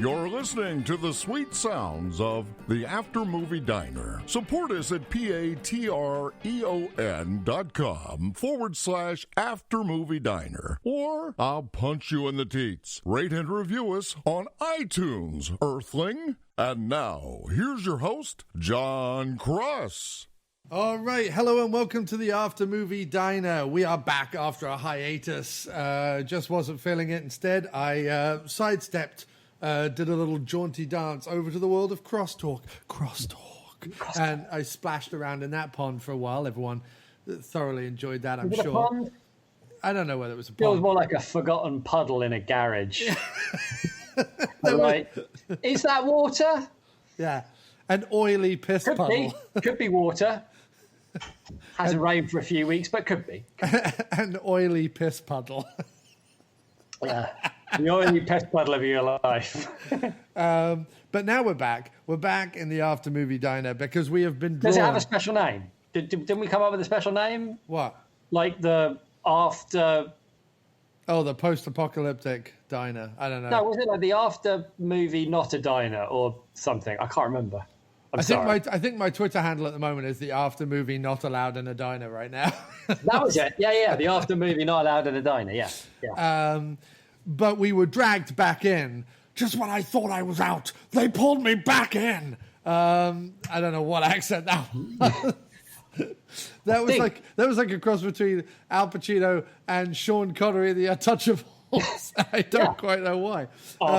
You're listening to the sweet sounds of the After Movie Diner. Support us at patreon.com/After Movie Diner. Or I'll punch you in the teats. Rate and review us on iTunes, Earthling. And now, here's your host, John Cross. All right, hello and welcome to the After Movie Diner. We are back after a hiatus. Just wasn't feeling it. Instead, I sidestepped, did a little jaunty dance over to the world of crosstalk. And I splashed around in that pond for a while. Everyone thoroughly enjoyed that, I'm Was it sure. a pond? I don't know whether it was a It was pond. more like a forgotten puddle in a garage. Right. Is that water? Yeah, an oily piss Could puddle. be. Could be water. Hasn't rained for a few weeks, but could be. An oily piss puddle. Yeah. The only pest puddle of your life. But now we're back. We're back in the After Movie Diner because we have been drawn... Does it have a special name? Didn't we come up with a special name? What? Like the after... Oh, the post-apocalyptic diner. I don't know. No, was it like the after movie, not a diner or something? I can't remember. I think my Twitter handle at the moment is the After Movie Not Allowed in a Diner right now. That was it. Yeah. The after movie, not allowed in a diner. Yeah. But we were dragged back in. Just when I thought I was out, they pulled me back in. I don't know what accent that was. That was like a cross between Al Pacino and Sean Connery in The Untouchables. I don't quite know why.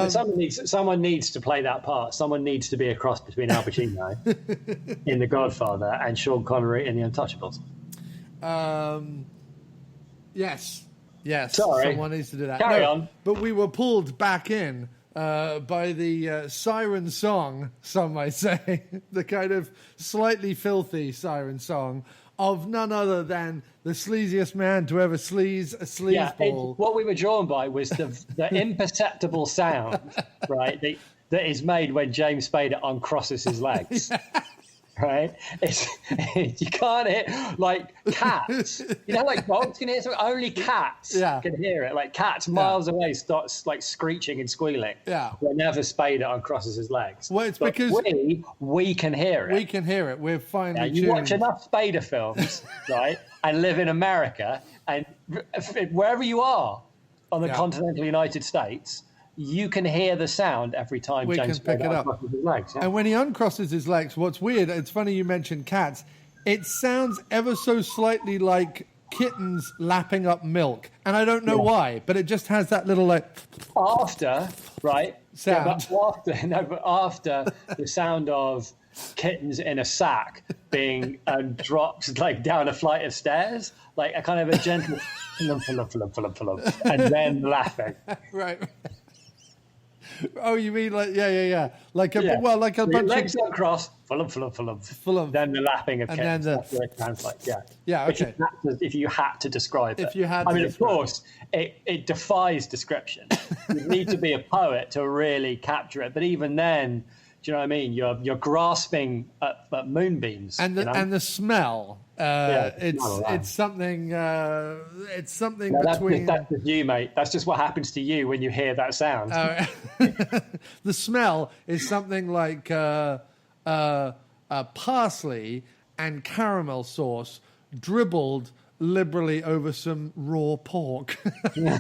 Someone needs to play that part. Someone needs to be a cross between Al Pacino in The Godfather and Sean Connery in The Untouchables. Yes. Sorry. Someone needs to do that. Carry on. But we were pulled back in by the siren song, some might say, the kind of slightly filthy siren song of none other than the sleaziest man to ever sleaze a sleazeball. What we were drawn by was the imperceptible sound, right, that is made when James Spader uncrosses his legs. Yeah. Right? You can't hear, like cats. You know, like dogs can hear something. Only cats can hear it. Like cats miles away start like screeching and squealing. Yeah. Whenever Spader uncrosses his legs. Well, it's because we can hear it. We can hear it. We're finally you watch enough Spader films, right, and live in America, and wherever you are on the continental United States, you can hear the sound every time James Spader uncrosses his legs. Yeah? And when he uncrosses his legs, what's weird, it's funny you mentioned cats, it sounds ever so slightly like kittens lapping up milk. And I don't know why, but it just has that little like... After, right? Sound. Yeah, but after the sound of kittens in a sack being dropped like down a flight of stairs, like a kind of a gentle... and then laughing. Right. Oh, you mean like like a bunch legs of across, full of. Then the lapping of kittens. That's what it sounds like. Yeah. Okay. If you had to describe it, of course, it defies description. You need to be a poet to really capture it. But even then, do you know what I mean? You're grasping at moonbeams. And the smell. It's something. It's something between. That's just you, mate. That's just what happens to you when you hear that sound. The smell is something like parsley and caramel sauce dribbled liberally over some raw pork. Yeah,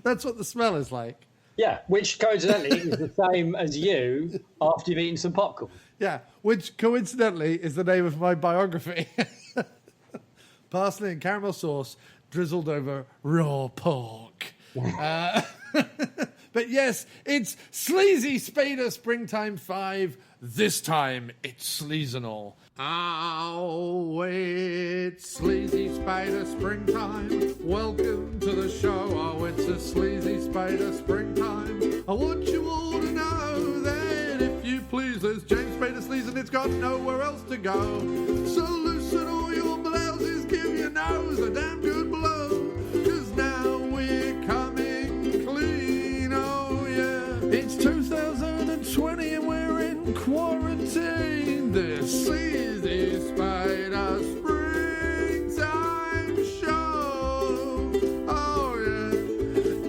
that's what the smell is like. Yeah, which coincidentally is the same as you after you've eaten some popcorn. Yeah, which coincidentally is the name of my biography. Parsley and caramel sauce drizzled over raw pork. But yes, it's Sleazy Spader Springtime 5. This time it's Sleazonal. Oh, it's Sleazy Spader Springtime. Welcome to the show. Oh, it's a Sleazy Spader Springtime. I want you all to know that if you please, there's James Spader Sleaze and it's got nowhere else to go. So loosen all your blouses, give your nose a damn good blow. 'Cause now we're coming clean, oh yeah. It's 2020 and we're in quarantine. This Sleazy Spader Springtime show. Oh yeah.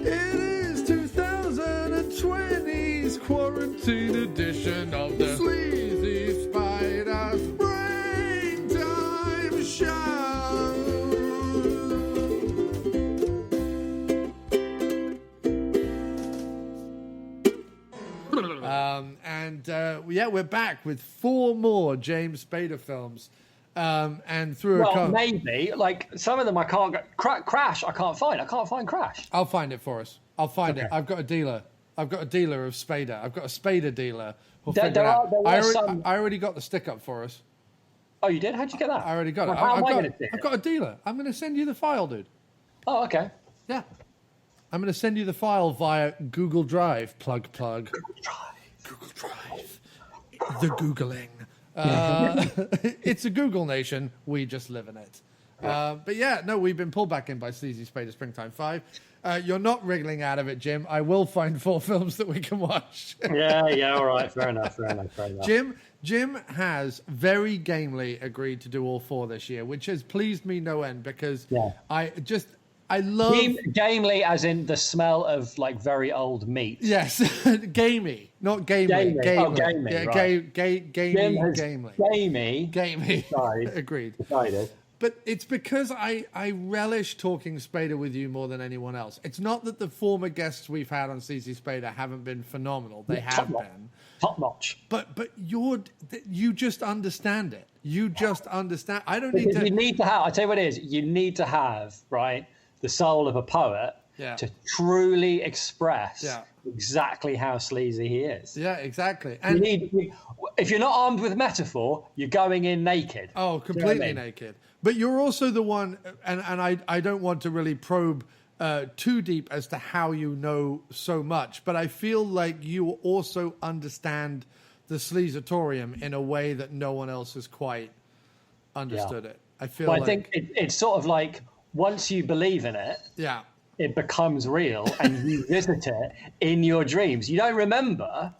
It is 2020. 14th edition of the Sleazy Spader Springtime Show. We're back with 4 more James Spader films. And through maybe like some of them I can't go. Crash I can't find. I can't find Crash. I'll find it for us. I'll find it. I've got a dealer. I've got a dealer of Spader. I've got a Spader dealer who'll figure it out. I already got the stick up for us. Oh, you did? How'd you get that? I already got it. I've got a dealer. I'm going to send you the file, dude. Oh, okay. Yeah. I'm going to send you the file via Google Drive. Plug. Google Drive. The Googling. It's a Google nation. We just live in it. But yeah, no, we've been pulled back in by Sleazy Spader Springtime 5. You're not wriggling out of it, Jim. I will find 4 films that we can watch. yeah, all right. Fair enough. Jim has very gamely agreed to do all 4 this year, which has pleased me no end because I love... Gamely as in the smell of like very old meat. Yes, gamey, not gamely. Gamey. Oh, gamey, yeah, right. Gamey. Agreed. Decided. But it's because I relish talking Spader with you more than anyone else. It's not that the former guests we've had on Sleazy Spader haven't been phenomenal. They have been. Top notch. But you just understand it. You just understand. I don't because need to... You need to have... I'll tell you what it is. You need to have, right, the soul of a poet to truly express exactly how sleazy he is. Yeah, exactly. And if you're not armed with metaphor, you're going in naked. Oh, completely naked. But you're also the one, and I don't want to really probe too deep as to how you know so much, but I feel like you also understand the Sleazatorium in a way that no one else has quite understood it. I feel I think it's sort of like once you believe in it, it becomes real and you visit it in your dreams. You don't remember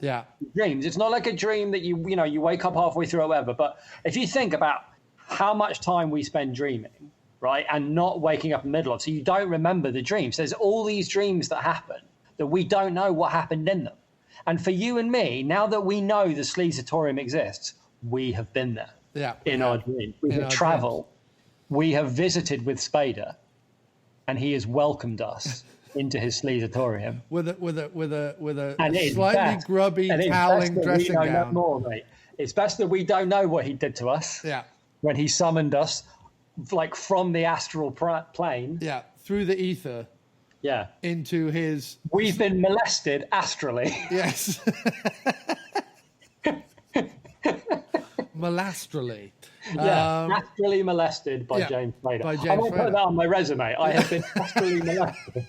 dreams. It's not like a dream that you wake up halfway through or whatever. But if you think about how much time we spend dreaming, right, and not waking up in the middle of, so you don't remember the dreams. There's all these dreams that happen that we don't know what happened in them. And for you and me, now that we know the Sleazatorium exists, we have been there in our dreams. We have traveled. We have visited with Spader, and he has welcomed us into his Sleazatorium with a slightly grubby toweling dressing gown. No more, mate. It's best that we don't know what he did to us. Yeah. When he summoned us, like from the astral plane. Yeah, through the ether. Yeah. Into his... We've been molested astrally. Yes. Molastrally. Astrally molested by James Spader. I might put that on my resume. I have been astrally molested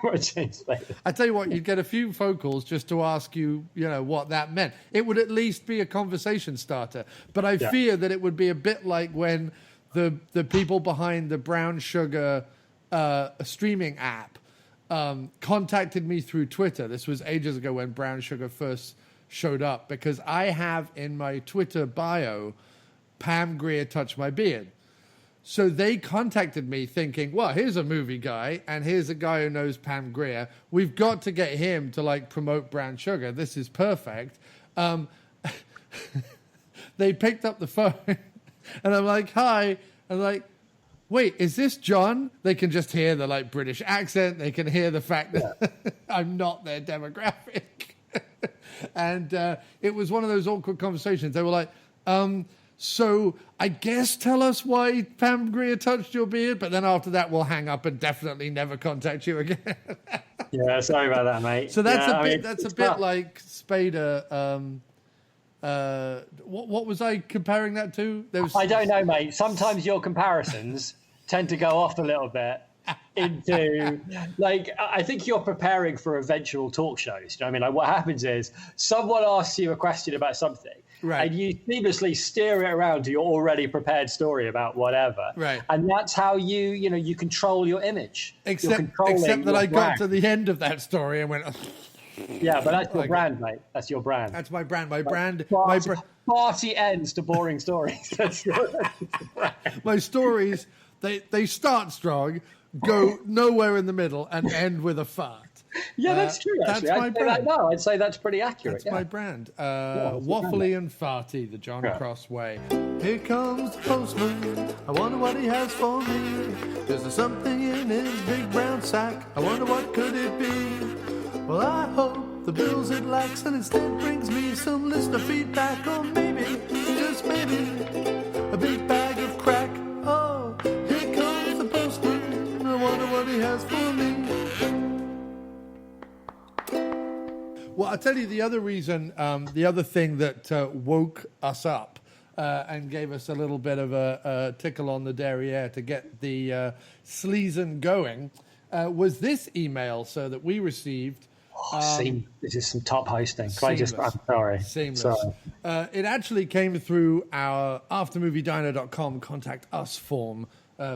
by James Spader. I tell you what, you'd get a few phone calls just to ask you, what that meant. It would at least be a conversation starter. But I fear that it would be a bit like when the people behind the Brown Sugar streaming app contacted me through Twitter. This was ages ago when Brown Sugar first showed up, because I have in my Twitter bio, Pam Grier touched my beard. So they contacted me thinking, well, here's a movie guy and here's a guy who knows Pam Grier. We've got to get him to promote Brown Sugar. This is perfect. They picked up the phone and I'm like, hi. I'm like, wait, is this John? They can just hear the British accent. They can hear the fact that I'm not their demographic. And it was one of those awkward conversations. They were like, so I guess tell us why Pam Grier touched your beard, but then after that we'll hang up and definitely never contact you again. Yeah, sorry about that, mate. So that's a bit like Spader. What was I comparing that to? I don't know, mate. Sometimes your comparisons tend to go off a little bit into I think you're preparing for eventual talk shows. You know what I mean? What happens is someone asks you a question about something, right, and you seamlessly steer it around to your already prepared story about whatever, right? And that's how you control your image. Except that I got to the end of that story and went. Yeah, but that's your brand, mate. That's your brand. That's my brand. My party ends to boring stories. That's your brand. My stories, they start strong, go nowhere in the middle, and end with a fart. Yeah, that's true, actually. That's my brand. I'd say that's pretty accurate. That's my brand. Waffly and farty, the John Cross way. Here comes the postman. I wonder what he has for me. Is there something in his big brown sack? I wonder what could it be? Well, I hope the bills it lacks and instead brings me some listener feedback, or maybe, just maybe, a big bag of crack. Oh, here comes the postman. I wonder what he has for me. Well, I'll tell you the other reason, the other thing that woke us up and gave us a little bit of a tickle on the derriere to get the Sleazon going was this email, so that we received. This is some top hosting. I'm sorry. Seamless. Sorry. It actually came through our aftermoviediner.com contact us form.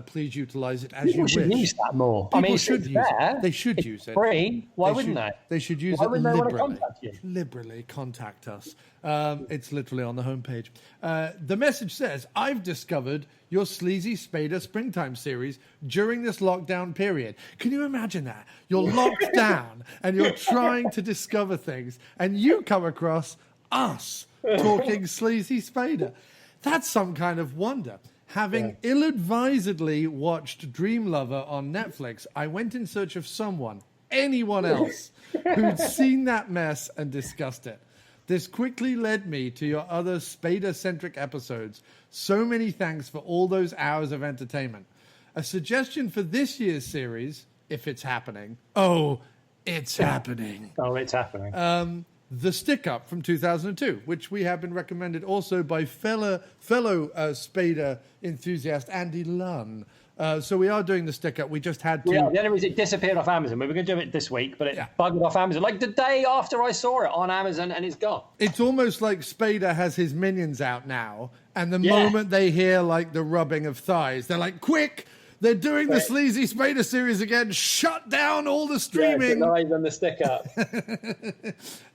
Please utilize it as People you wish. People should use that more. People should use it. They should use it. Free. Why wouldn't they? They should use Why it wouldn't liberally. they want to contact you? Liberally contact us. It's literally on the homepage. The message says, I've discovered your Sleazy Spader Springtime series during this lockdown period. Can you imagine that? You're locked down and you're trying to discover things, and you come across us talking Sleazy Spader. That's some kind of wonder. Having ill-advisedly watched Dream Lover on Netflix, I went in search of anyone else, who'd seen that mess and discussed it. This quickly led me to your other Spader-centric episodes. So many thanks for all those hours of entertainment. A suggestion for this year's series, if it's happening. Oh, it's happening. Oh, it's happening. The Stick Up from 2002, which we have been recommended also by fellow Spader enthusiast Andy Lunn. So we are doing the Stick Up. We just had to. Yeah, the only reason it disappeared off Amazon. We were going to do it this week, but it buggered off Amazon. Like the day after I saw it on Amazon, and it's gone. It's almost like Spader has his minions out now, and the moment they hear like the rubbing of thighs, they're like, quick! They're doing the Sleazy Spader series again. Shut down all the streaming. Yeah, and the Stick Up.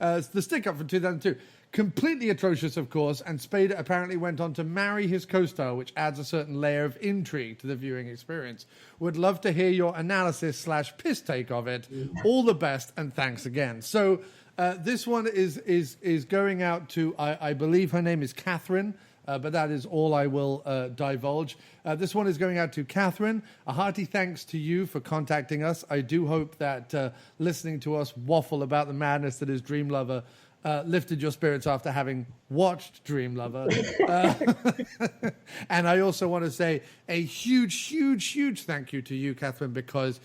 The Stick Up from 2002. Completely atrocious, of course, and Spader apparently went on to marry his co-star, which adds a certain layer of intrigue to the viewing experience. Would love to hear your analysis / piss take of it. All the best, and thanks again. So this one is going out to, I believe her name is Catherine, but that is all I will divulge. This one is going out to Catherine. A hearty thanks to you for contacting us. I do hope that listening to us waffle about the madness that is Dream Lover lifted your spirits after having watched Dream Lover. And I also want to say a huge, huge, huge thank you to you, Catherine, because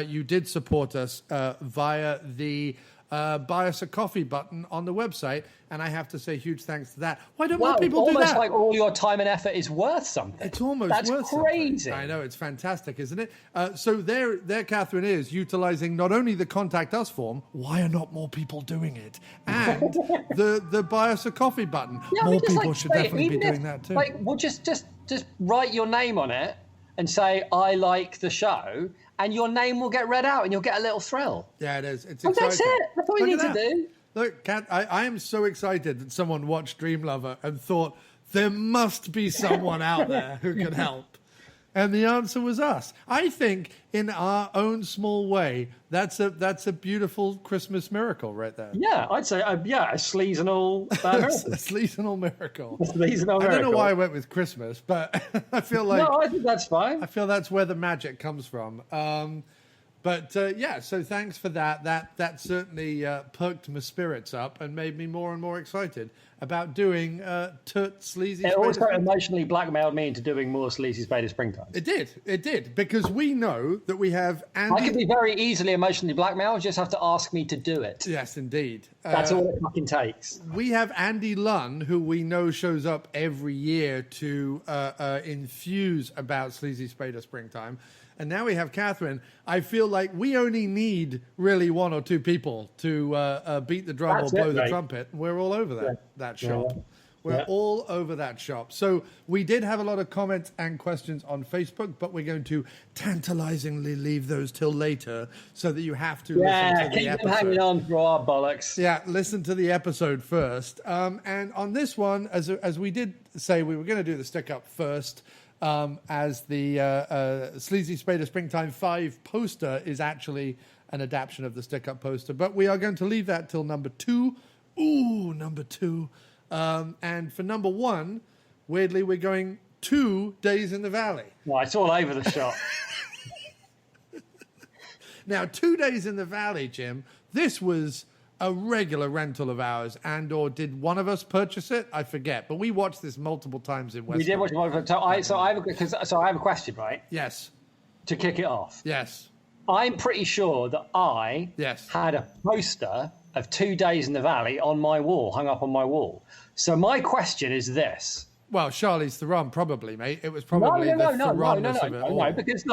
you did support us via the buy us a coffee button on the website, and I have to say huge thanks to that. Why don't more people do that? Almost like all your time and effort is worth something. It's almost That's worth crazy. Something. I know, it's fantastic, isn't it? So there Catherine is utilizing not only the contact us form. Why are not more people doing it? And the buy us a coffee button. Yeah, more people should definitely be doing that too. Like, well, just write your name on it and say I like the show. And your name will get read out, and you'll get a little thrill. Yeah, it is. It's exciting. That's it. That's all you need to do. Look, Kat, I am so excited that someone watched Dream Lover and thought there must be someone out there who can help. And the answer was us. I think, in our own small way, that's a beautiful Christmas miracle right there. Yeah, I'd say, a sleazonal miracle. A sleazonal miracle. A sleazonal miracle. I don't know why I went with Christmas, but I feel like... No, I think that's fine. I feel that's where the magic comes from. So thanks for that. That certainly perked my spirits up and made me more and more excited about doing Sleazy Spader. It also emotionally blackmailed me into doing more Sleazy Spader Springtime. It did, because we know that we have Andy... I can be very easily emotionally blackmailed, you just have to ask me to do it. Yes, indeed. That's all it fucking takes. We have Andy Lunn, who we know shows up every year to infuse about Sleazy Spader Springtime. And now we have Catherine. I feel like we only need really one or two people to beat the drum or blow the trumpet. We're all over that shop. Yeah. We're all over that shop. So we did have a lot of comments and questions on Facebook, but we're going to tantalizingly leave those till later so that you have to listen to the episode. Keep them hanging on for our bollocks. Yeah, listen to the episode first. And on this one, as we did say, we were going to do the stick up first. As the Sleazy Spader Springtime 5 poster is actually an adaptation of the stick-up poster. But we are going to leave that till number 2. Ooh, number 2. And for number 1, weirdly, we're going 2 Days in the Valley. Well, it's all over the shop. Now, 2 Days in the Valley, Jim, this was a regular rental of ours, or did one of us purchase it? I forget, but we watched this multiple times in West. We did watch it multiple times. So I have a question, right? Yes. To kick it off. Yes. I'm pretty sure that I had a poster of 2 Days in the Valley on my wall, hung up on my wall. So my question is this. Well, Charlize Theron, probably, mate. It was probably of it all. No, because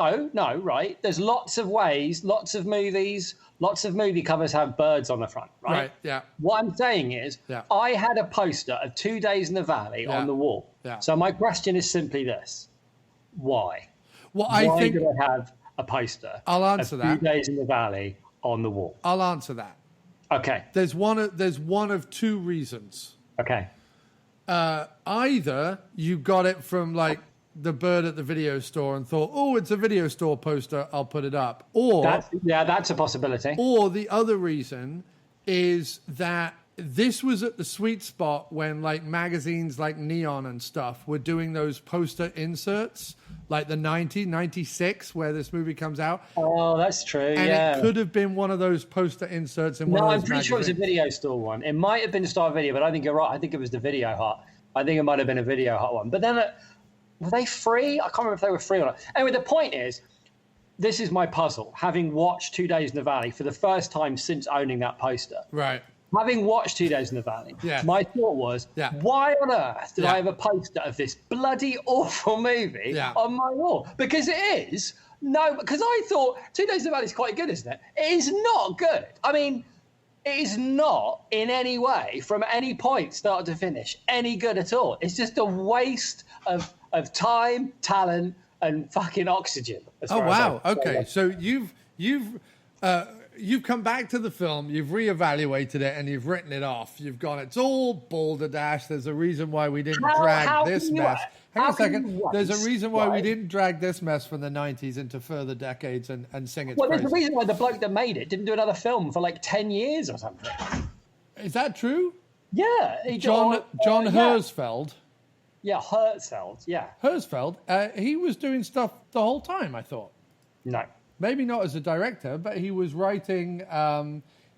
right? There's lots of ways, lots of movies, lots of movie covers have birds on the front, right? Right, yeah. What I'm saying is, I had a poster of 2 Days in the Valley on the wall. Yeah. So my question is simply this. Why? Well, Why do I have a poster I'll answer of that. 2 Days in the Valley on the wall? I'll answer that. Okay. There's one of 2 reasons. Okay. Either you got it from like the bird at the video store and thought, oh, it's a video store poster, I'll put it up. Or that's a possibility. Or the other reason is that this was at the sweet spot when like magazines like Neon and stuff were doing those poster inserts, like the 96, where this movie comes out. Oh, that's true. And it could have been one of those poster inserts in one of those I'm pretty sure it was a video store one. It might have been Star Video, but I think you're right. I think it was the Video Hut. I think it might have been a Video Hut one. But then, were they free? I can't remember if they were free or not. Anyway, the point is, this is my puzzle. Having watched 2 Days in the Valley for the first time since owning that poster. Right. Having watched 2 Days in the Valley, my thought was, why on earth did I have a poster of this bloody awful movie on my wall? Because it is. No, because I thought 2 Days in the Valley is quite good, isn't it? It is not good. I mean, it is not in any way, from any point, start to finish, any good at all. It's just a waste of time, talent, and fucking oxygen. Oh, wow. Okay, so you've come back to the film, you've reevaluated it, and you've written it off. You've gone, it's all balderdash. There's a reason why we didn't drag this mess. Hang on a second. There's a reason why we didn't drag this mess from the 90s into further decades and sing its Well, praise. there's a reason why the bloke that made it didn't do another film for like 10 years or something. Is that true? Yeah. John Herzfeld. Yeah, Herzfeld, yeah. Herzfeld, he was doing stuff the whole time, I thought. No. Maybe not as a director, but he was writing.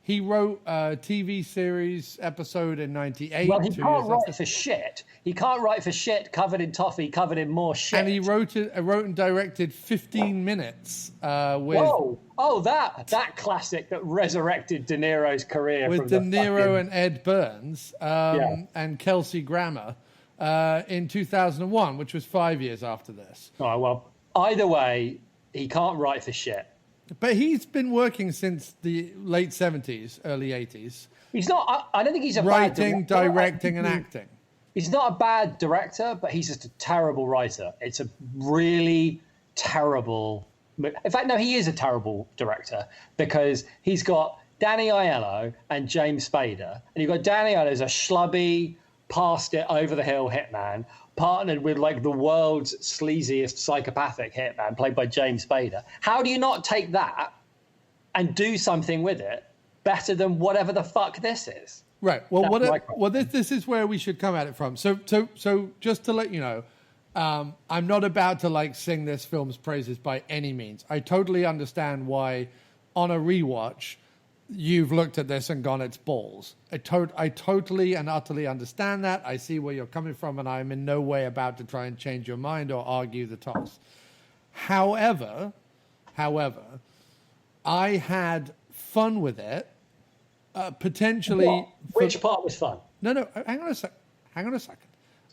He wrote a TV series episode in '98. Well, he can't write for shit. He can't write for shit covered in toffee, covered in more shit. And he wrote and directed 15 Minutes with. Whoa! Oh, that classic that resurrected De Niro's career with De Niro and Ed Burns and Kelsey Grammer in 2001, which was 5 years after this. Oh well. Either way. He can't write for shit. But he's been working since the late 70s, early 80s. He's not. I don't think he's a writing, bad director. directing, and acting. He's not a bad director, but he's just a terrible writer. It's a really terrible. In fact, no, he is a terrible director because he's got Danny Aiello and James Spader, and you've got Danny Aiello as a schlubby, past it, over the hill hitman, partnered with like the world's sleaziest psychopathic hitman played by James Spader. How do you not take that and do something with it better than whatever the fuck this is? Right. Well, this is where we should come at it from. So just to let you know, I'm not about to like sing this film's praises by any means. I totally understand why on a rewatch you've looked at this and gone, it's balls. I totally and utterly understand that. I see where you're coming from, and I'm in no way about to try and change your mind or argue the toss. However, I had fun with it. Potentially. Which part was fun? No. Hang on a second. Sorry.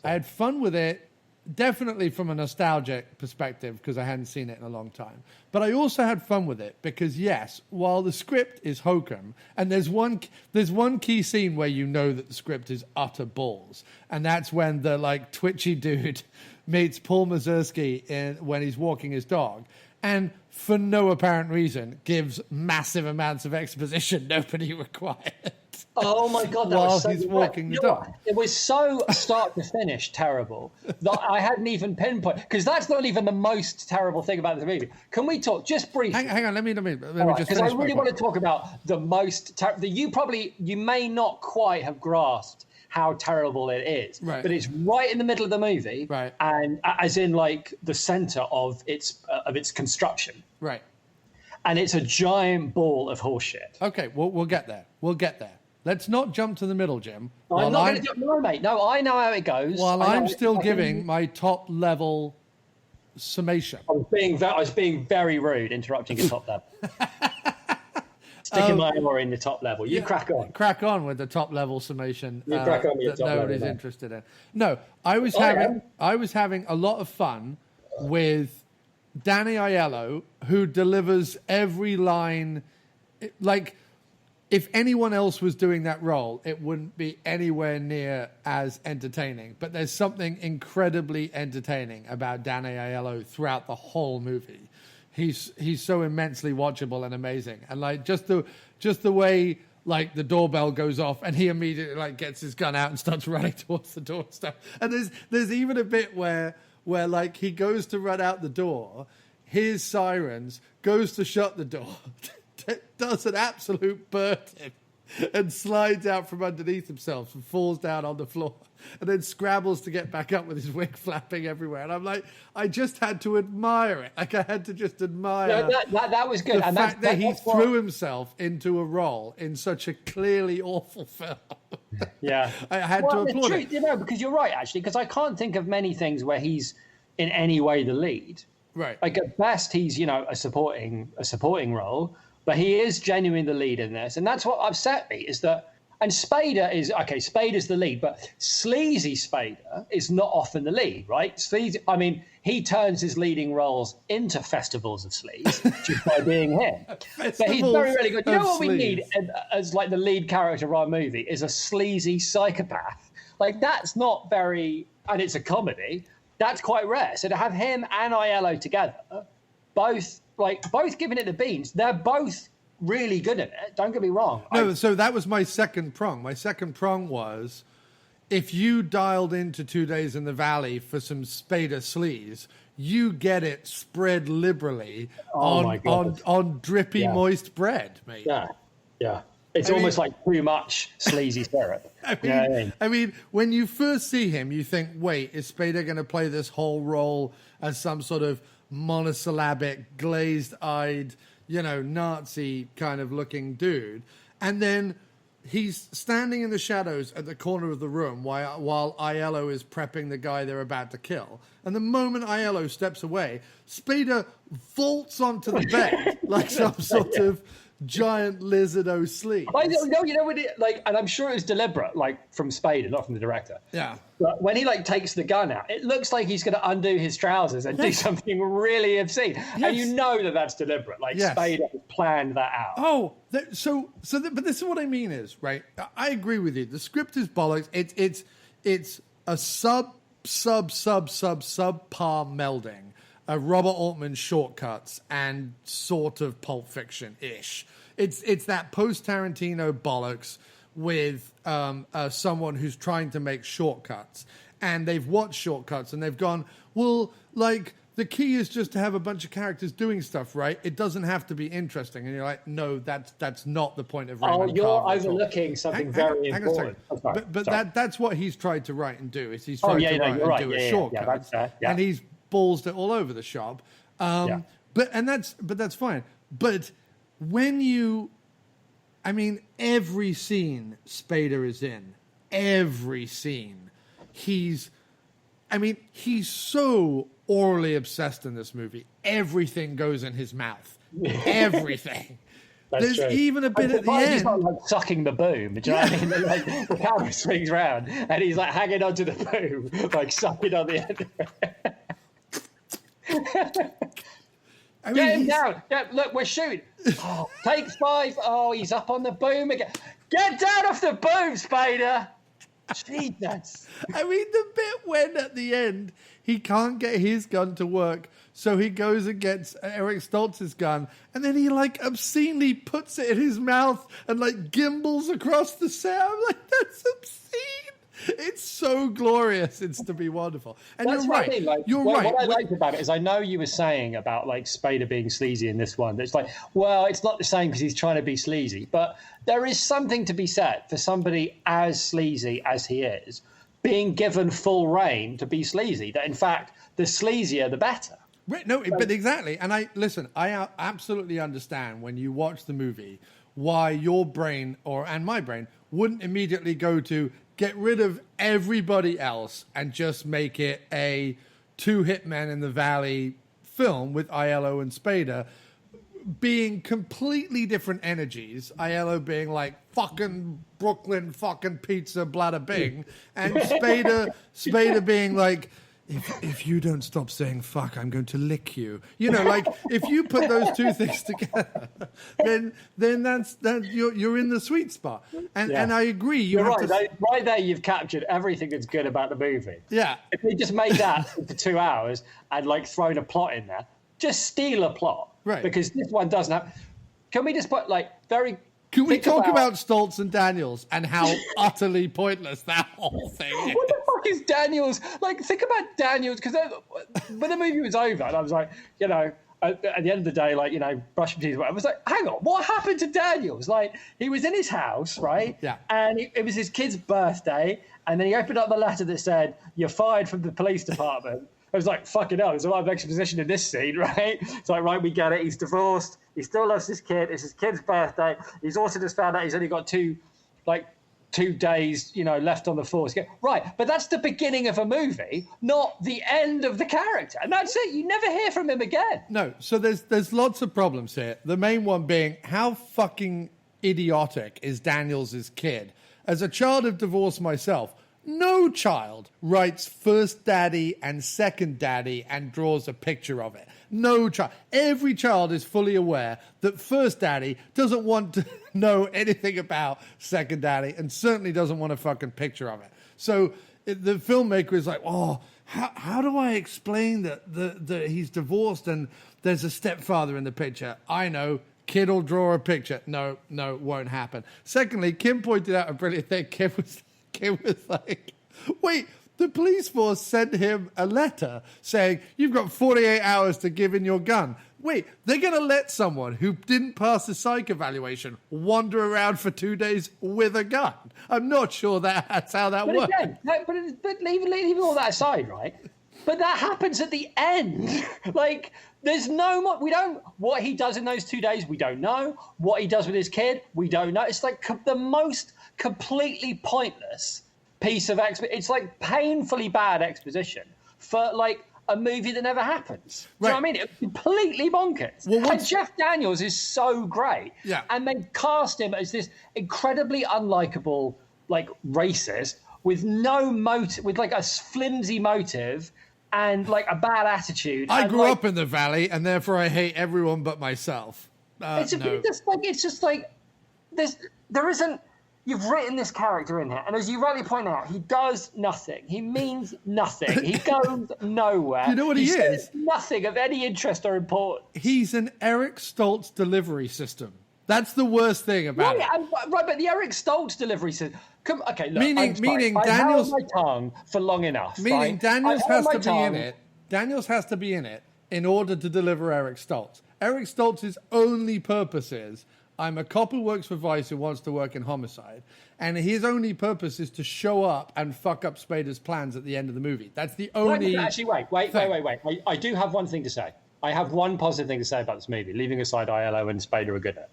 I had fun with it. Definitely from a nostalgic perspective because I hadn't seen it in a long time. But I also had fun with it because, yes, while the script is hokum, and there's one key scene where you know that the script is utter balls, and that's when the like twitchy dude meets Paul Mazursky when he's walking his dog, and for no apparent reason gives massive amounts of exposition nobody required. Oh my God, that while was so he's good. walking the dog. It was so start to finish terrible that I hadn't even pinpointed, because that's not even the most terrible thing about the movie. Can we talk just briefly? Hang on, let me just Because I finish really want to talk about the most you may not quite have grasped how terrible it is, right. But it's right in the middle of the movie, right? And as in like the center of its construction, right? And it's a giant ball of horseshit. Okay, we'll get there. We'll get there. Let's not jump to the middle, Jim. I'm not going to jump. No, mate. No, I know how it goes. While I'm still giving my top level summation. I was being very rude, interrupting your top level. Sticking my oar in the top level. You crack on. Crack on with the top level summation crack on with your that top nobody's level, interested in. No, I was having a lot of fun with Danny Aiello, who delivers every line. Like, if anyone else was doing that role, it wouldn't be anywhere near as entertaining. But there's something incredibly entertaining about Danny Aiello throughout the whole movie. He's so immensely watchable and amazing, and like just the way like the doorbell goes off and he immediately like gets his gun out and starts running towards the door and stuff. And there's even a bit where like he goes to run out the door, hears sirens, goes to shut the door, does an absolute Burton and slides out from underneath himself and falls down on the floor and then scrabbles to get back up with his wig flapping everywhere. And I'm like, I just had to admire it. Like I had to just admire that was good. The fact that he threw himself into a role in such a clearly awful film. Yeah. I had to applaud it. You know, because you're right, actually, because I can't think of many things where he's in any way the lead. Right. Like at best, he's, you know, a supporting role, but he is genuinely the lead in this. And that's what upset me is that, and Spader's the lead, but Sleazy Spader is not often the lead, right? He turns his leading roles into festivals of sleaze just by being him. But he's very, really good. You know what we need as like the lead character of our movie is a sleazy psychopath. Like that's not very, and it's a comedy. That's quite rare. So to have him and Aiello together, both giving it the beans, they're both really good at it. Don't get me wrong. No, so that was my second prong. My second prong was, if you dialed into 2 Days in the Valley for some Spader sleaze, you get it spread liberally on drippy, moist bread, mate. Yeah. It's almost like too much sleazy syrup. I mean, when you first see him, you think, wait, is Spader going to play this whole role as some sort of monosyllabic, glazed-eyed, you know, Nazi kind of looking dude? And then he's standing in the shadows at the corner of the room while Aiello is prepping the guy they're about to kill. And the moment Aiello steps away, Spader vaults onto the bed like some sort of giant lizardo sleep. I don't know, you know what it like, and I'm sure it was deliberate, like from Spader, not from the director. Yeah. But when he like takes the gun out, it looks like he's going to undo his trousers and do something really obscene. Yes. And you know that that's deliberate. Like Spader has planned that out. Oh, but this is what I mean is, right? I agree with you. The script is bollocks. It's a subpar melding. Robert Altman shortcuts and sort of Pulp Fiction-ish. It's that post-Tarantino bollocks with someone who's trying to make shortcuts. And they've watched shortcuts and they've gone, well, like, the key is just to have a bunch of characters doing stuff, right? It doesn't have to be interesting. And you're like, no, that's not the point of Raymond you're Carver overlooking something very important. But that's what he's tried to write and do. Is he's tried to write and do a shortcut. And he's ballsed it all over the shop. But that's fine. But when every scene Spader is in, every scene, he's so orally obsessed in this movie. Everything goes in his mouth. Everything. There's true. Even a bit at the end. He's not like sucking the boom. Do you know what I mean? Like, the camera swings round and he's like hanging onto the boom, like sucking on the end of it. Get him down. Yeah, look, we're shooting. Take 5. Oh, he's up on the boom again. Get down off the boom, Spader. Jesus. I mean, the bit when at the end he can't get his gun to work, so he goes and gets Eric Stoltz's gun, and then he like obscenely puts it in his mouth and like gimbals across the set. I'm like, that's obscene. It's so glorious. It's to be wonderful. And That's you're right. I mean. Like, you're what, right. What I liked about it is I know you were saying about like Spader being sleazy in this one. It's like, well, it's not the same because he's trying to be sleazy. But there is something to be said for somebody as sleazy as he is being given full reign to be sleazy. That in fact, the sleazier, the better. Right, no, but exactly. And I absolutely understand when you watch the movie why your brain and my brain wouldn't immediately go to get rid of everybody else and just make it a two hitmen in the valley film with Aiello and Spader being completely different energies. Aiello being like fucking Brooklyn, fucking pizza, bladder bing, and Spader being like, if you don't stop saying fuck, I'm going to lick you. You know, like if you put those two things together, then that's you're in the sweet spot. And I agree. You're right. Right there, you've captured everything that's good about the movie. Yeah. If we just made that for 2 hours and like thrown a plot in there, just steal a plot. Right. Because this one doesn't have. Can we just put like very. Can we talk about Stoltz and Daniels and how utterly pointless that whole thing is? What the fuck is Daniels? Like, think about Daniels, because when the movie was over, and I was like, you know, at the end of the day, like, you know, brush my teeth, whatever, I was like, hang on, what happened to Daniels? Like, he was in his house, right? Yeah. And it was his kid's birthday, and then he opened up the letter that said, you're fired from the police department. I was like, fucking hell, there's a lot of exposition in this scene, right? It's like, right, we get it. He's divorced. He still loves his kid. It's his kid's birthday. He's also just found out he's only got 2 days, you know, left on the force. Right, but that's the beginning of a movie, not the end of the character. And that's it. You never hear from him again. No, so there's lots of problems here. The main one being, how fucking idiotic is Daniels' kid? As a child of divorce myself, no child writes first daddy and second daddy and draws a picture of it. No child. Every child is fully aware that first daddy doesn't want to know anything about second daddy and certainly doesn't want a fucking picture of it. So the filmmaker is like, oh, how do I explain that he's divorced and there's a stepfather in the picture? I know. Kid will draw a picture. No, won't happen. Secondly, Kim pointed out a brilliant thing. Kim was like, wait, the police force sent him a letter saying, you've got 48 hours to give in your gun. Wait, they're going to let someone who didn't pass the psych evaluation wander around for 2 days with a gun? I'm not sure that's how that works. Again, but leaving all that aside, right? But that happens at the end. Like, there's no more. We don't. What he does in those 2 days, we don't know. What he does with his kid, we don't know. It's like the most completely pointless piece of it's like painfully bad exposition for like a movie that never happens. Do you know what I mean? It's completely bonkers. Well, and Jeff Daniels is so great. Yeah. And they cast him as this incredibly unlikable, like racist with no motive, with like a flimsy motive and like a bad attitude. I grew up in the valley and therefore I hate everyone but myself. It's just like there isn't. You've written this character in here, and as you rightly point out, he does nothing. He means nothing. He goes nowhere. You know what he is? Says nothing of any interest or importance. He's an Eric Stoltz delivery system. That's the worst thing about it. Right, but the Eric Stoltz delivery system. Okay, look. Meaning I Daniels held my tongue for long enough. Meaning right? Daniels has to be in it. Daniels has to be in it in order to deliver Eric Stoltz. Eric Stoltz's only purpose is, I'm a cop who works for Vice who wants to work in homicide, and his only purpose is to show up and fuck up Spader's plans at the end of the movie. That's the only... Actually, wait. I do have one thing to say. I have one positive thing to say about this movie, leaving aside Aiello and Spader are good at.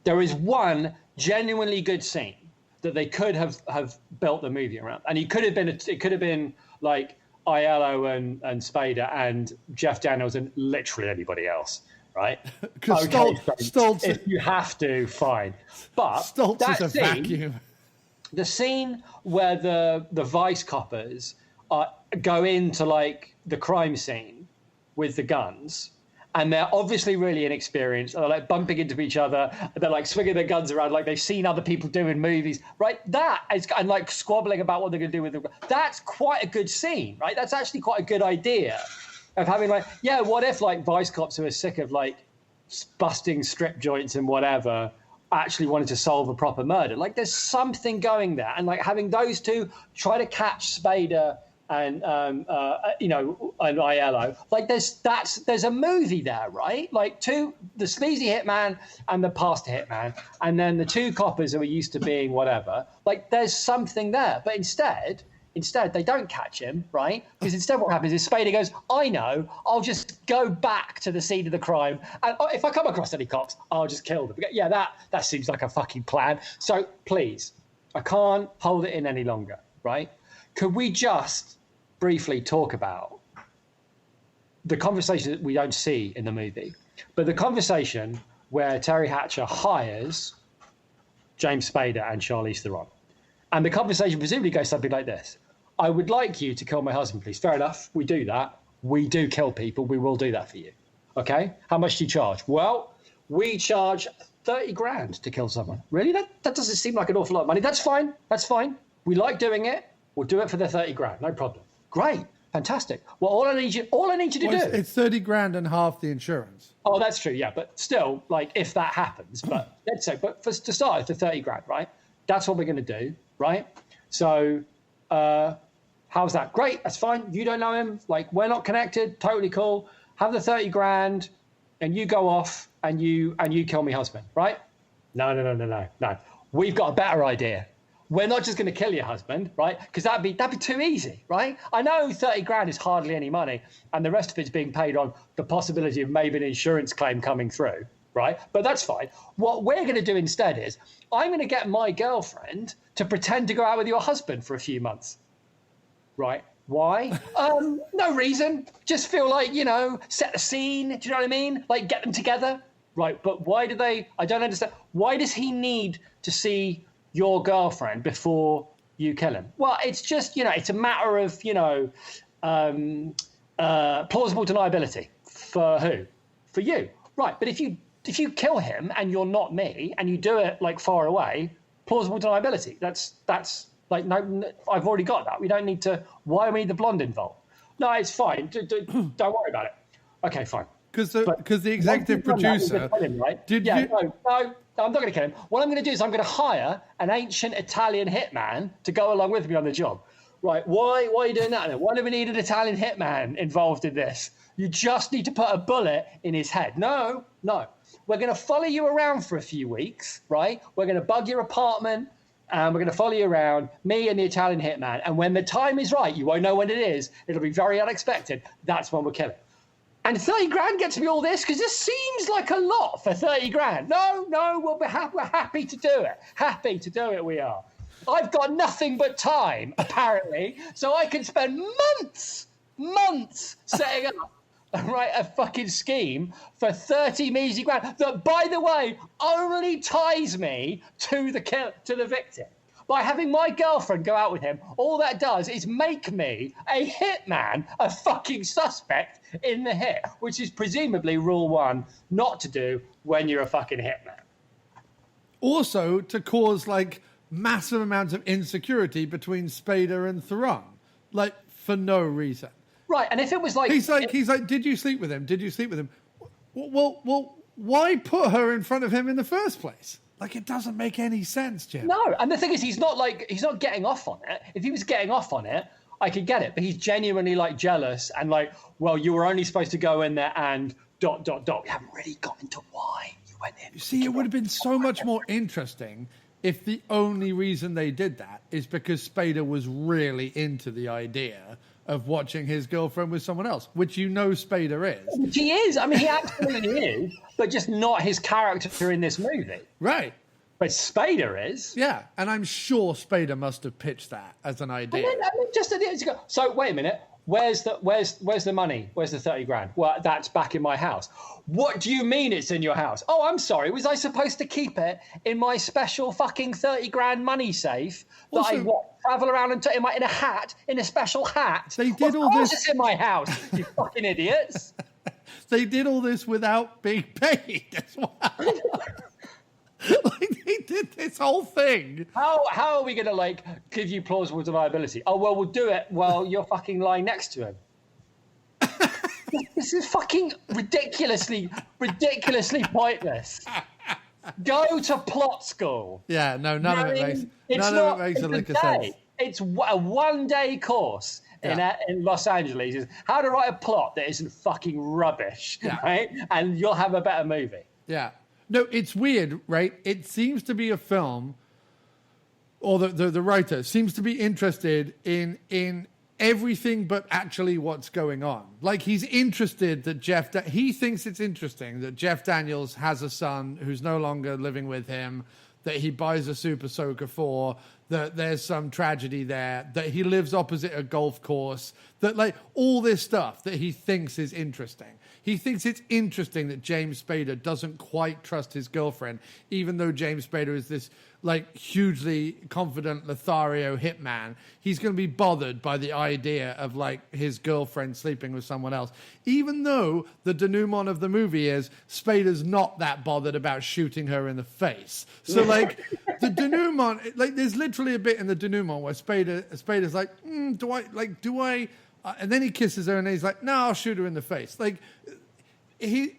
There is one genuinely good scene that they could have built the movie around, and it could have been like Aiello and Spader and Jeff Daniels and literally anybody else. Right? Because Stoltz, if you have to, fine. But Stoltz is a vacuum. The scene where the Vice coppers go into like the crime scene with the guns, and they're obviously really inexperienced. They're like bumping into each other. They're like swinging their guns around like they've seen other people do in movies, right? And like squabbling about what they're going to do with them. That's quite a good scene, right? That's actually quite a good idea of having like, yeah, what if like vice cops who are sick of like busting strip joints and whatever actually wanted to solve a proper murder? Like there's something going there, and like having those two try to catch Spader and and Aiello, like there's a movie there, right? Like the sleazy hitman and the past hitman, and then the two coppers who are used to being whatever. Like there's something there, but instead they don't catch him, right? Because instead what happens is Spader goes, I know, I'll just go back to the scene of the crime, and if I come across any cops, I'll just kill them. Yeah, that seems like a fucking plan. So please, I can't hold it in any longer, right? Could we just briefly talk about the conversation that we don't see in the movie, but the conversation where Terry Hatcher hires James Spader and Charlize Theron? And the conversation presumably goes something like this. I would like you to kill my husband, please. Fair enough. We do that. We do kill people. We will do that for you. Okay? How much do you charge? Well, we charge 30 grand to kill someone. Really? That doesn't seem like an awful lot of money. That's fine. That's fine. We like doing it. We'll do it for the 30 grand. No problem. Great. Fantastic. Well, all I need you to do. It's 30 grand and half the insurance. Oh, that's true. Yeah. But still, like, if that happens, but let's say, but to start, it's the 30 grand, right? That's what we're going to do, right? So, how's that? Great. That's fine. You don't know him. Like, we're not connected. Totally cool. Have the 30 grand and you go off and you kill my husband, right? No. We've got a better idea. We're not just going to kill your husband, right? Because that'd be too easy, right? I know 30 grand is hardly any money, and the rest of it's being paid on the possibility of maybe an insurance claim coming through, right? But that's fine. What we're going to do instead is I'm going to get my girlfriend to pretend to go out with your husband for a few months, right? Why? No reason. Just feel like, set the scene. Do you know what I mean? Like, get them together, right? But why do they? I don't understand. Why does he need to see your girlfriend before you kill him? Well, it's just, it's a matter of, plausible deniability. For who? For you. Right. But if you kill him and you're not me and you do it like far away, plausible deniability. That's like, no, I've already got that. We don't need to, why do we need the blonde involved? No, it's fine. Don't worry about it. Okay, fine. Because the executive producer... Him, right? No, I'm not going to kill him. What I'm going to do is I'm going to hire an ancient Italian hitman to go along with me on the job. Right, why are you doing that then? Why do we need an Italian hitman involved in this? You just need to put a bullet in his head. No. We're going to follow you around for a few weeks, right? We're going to bug your apartment, and we're going to follow you around, me and the Italian hitman. And when the time is right, you won't know when it is. It'll be very unexpected. That's when we'll kill him. And 30 grand gets me all this because this seems like a lot for 30 grand. No, we're happy to do it. Happy to do it, we are. I've got nothing but time, apparently, so I can spend months setting up a fucking scheme for 30 measly grand that, by the way, only ties me to the victim. By having my girlfriend go out with him, all that does is make me a hitman, a fucking suspect in the hit, which is presumably rule 1 not to do when you're a fucking hitman. Also, to cause like massive amounts of insecurity between Spader and Theron, like for no reason. Right, and if it was like he's like, did you sleep with him? Did you sleep with him? Well, why put her in front of him in the first place? Like, it doesn't make any sense, Jim. No, and the thing is, he's not getting off on it. If he was getting off on it, I could get it. But he's genuinely like jealous and like, well, you were only supposed to go in there and ... We haven't really got into why you went in. You see, it would have been so much more interesting if the only reason they did that is because Spader was really into the idea of watching his girlfriend with someone else, which Spader is. Which he is. I mean, he absolutely is, but just not his character in this movie. Right. But Spader is. Yeah, and I'm sure Spader must have pitched that as an idea. And then just ago. So wait a minute. Where's the money? Where's the 30 grand? Well, that's back in my house. What do you mean it's in your house? Oh, I'm sorry. Was I supposed to keep it in my special fucking 30 grand money safe that I travel around in a hat, in a special hat? They did all this. It's in my house, you fucking idiots. They did all this without being paid as well. Like they did this whole thing. How are we going to like give you plausible deniability? Oh, well, we'll do it while you're fucking lying next to him. This is fucking ridiculously pointless. Go to plot school. Yeah, no, none of it makes a lick of sense. It's a one-day course in Los Angeles. Is how to write a plot that isn't fucking rubbish, right? And you'll have a better movie. Yeah. No, it's weird, right? It seems to be a film, or the writer seems to be interested in everything but actually what's going on. Like, he's interested that he thinks it's interesting that Jeff Daniels has a son who's no longer living with him, that he buys a Super Soaker for, that there's some tragedy there, that he lives opposite a golf course, that like all this stuff that he thinks is interesting. He thinks it's interesting that James Spader doesn't quite trust his girlfriend, even though James Spader is this like hugely confident Lothario hitman. He's going to be bothered by the idea of like his girlfriend sleeping with someone else, even though the denouement of the movie is Spader's not that bothered about shooting her in the face. So like the denouement, like there's literally a bit in the denouement where Spader's like, do I? And then he kisses her and he's like, no, I'll shoot her in the face. Like none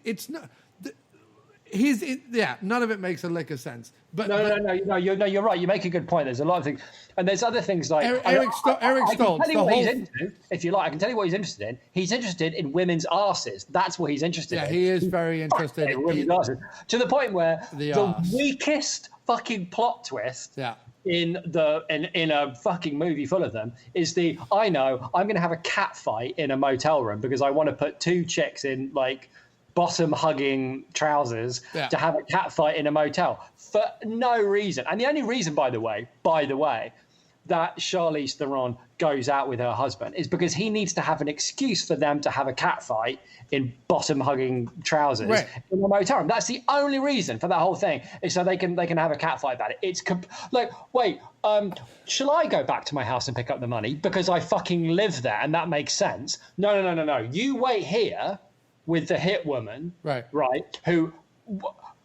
of it makes a lick of sense. But No, you're right. You make a good point. There's a lot of things, and there's other things like Eric Stoltz. I can tell you what he's into, if you like. I can tell you what he's interested in. He's interested in women's arses. That's what he's interested in. Yeah, he is very interested in women's arses, to the point where the arse. Weakest fucking plot twist. Yeah. In a fucking movie full of them is I'm going to have a cat fight in a motel room because I want to put two chicks in like bottom hugging trousers to have a cat fight in a motel for no reason. And the only reason, by the way, that Charlize Theron goes out with her husband is because he needs to have an excuse for them to have a cat fight in bottom hugging trousers in a motel room. That's the only reason for that whole thing, is so they can have a cat fight about it. It's shall I go back to my house and pick up the money because I fucking live there and that makes sense? No. You wait here with the hit woman, right? Who,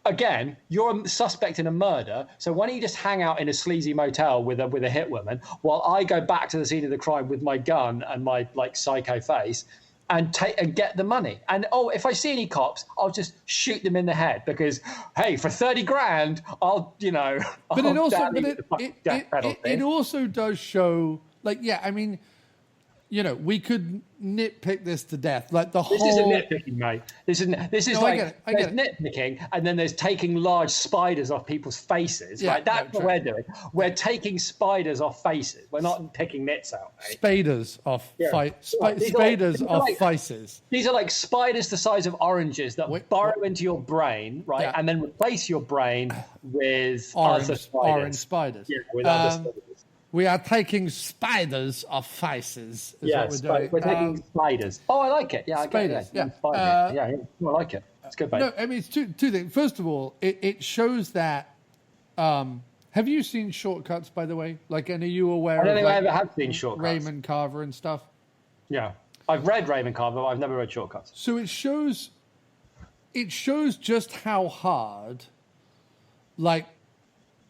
again, you're a suspect in a murder, so why don't you just hang out in a sleazy motel with a hit woman while I go back to the scene of the crime with my gun and my like psycho face and get the money? And if I see any cops, I'll just shoot them in the head because, hey, for 30 grand, I'll. But it also does show, like, I mean, we could nitpick this to death. Like this isn't nitpicking, mate. This is nitpicking, and then there's taking large spiders off people's faces. Right, that's what we're doing. We're taking spiders off faces. We're not picking nits out, mate. Spaders off spiders off faces. These are like spiders the size of oranges that burrow into your brain, right, and then replace your brain with orange spiders. Yeah, with other spiders. We are taking spiders off faces. Yes, we're taking spiders. Oh, I like it. Yeah, spiders. I like it. It's good, mate. No, I mean, it's two things. First of all, it shows that. Have you seen Shortcuts, by the way? Like, and are you aware? I don't think I ever have seen Shortcuts. Raymond Carver and stuff. Yeah, I've read Raymond Carver, but I've never read Shortcuts. So it shows just how hard, like,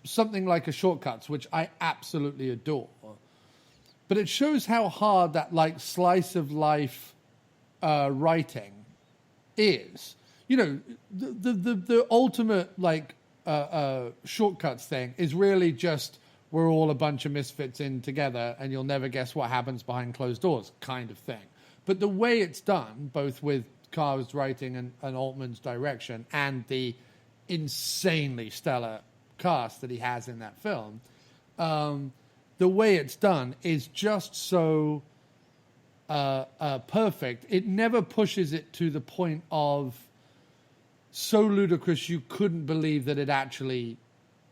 something like a Shortcuts, which I absolutely adore, but it shows how hard that like slice of life writing is. The ultimate like Shortcuts thing is really just we're all a bunch of misfits in together and you'll never guess what happens behind closed doors kind of thing. But the way it's done, both with Carver's writing and Altman's direction and the insanely stellar cast that he has in that film, the way it's done is just so perfect. It never pushes it to the point of so ludicrous you couldn't believe that it actually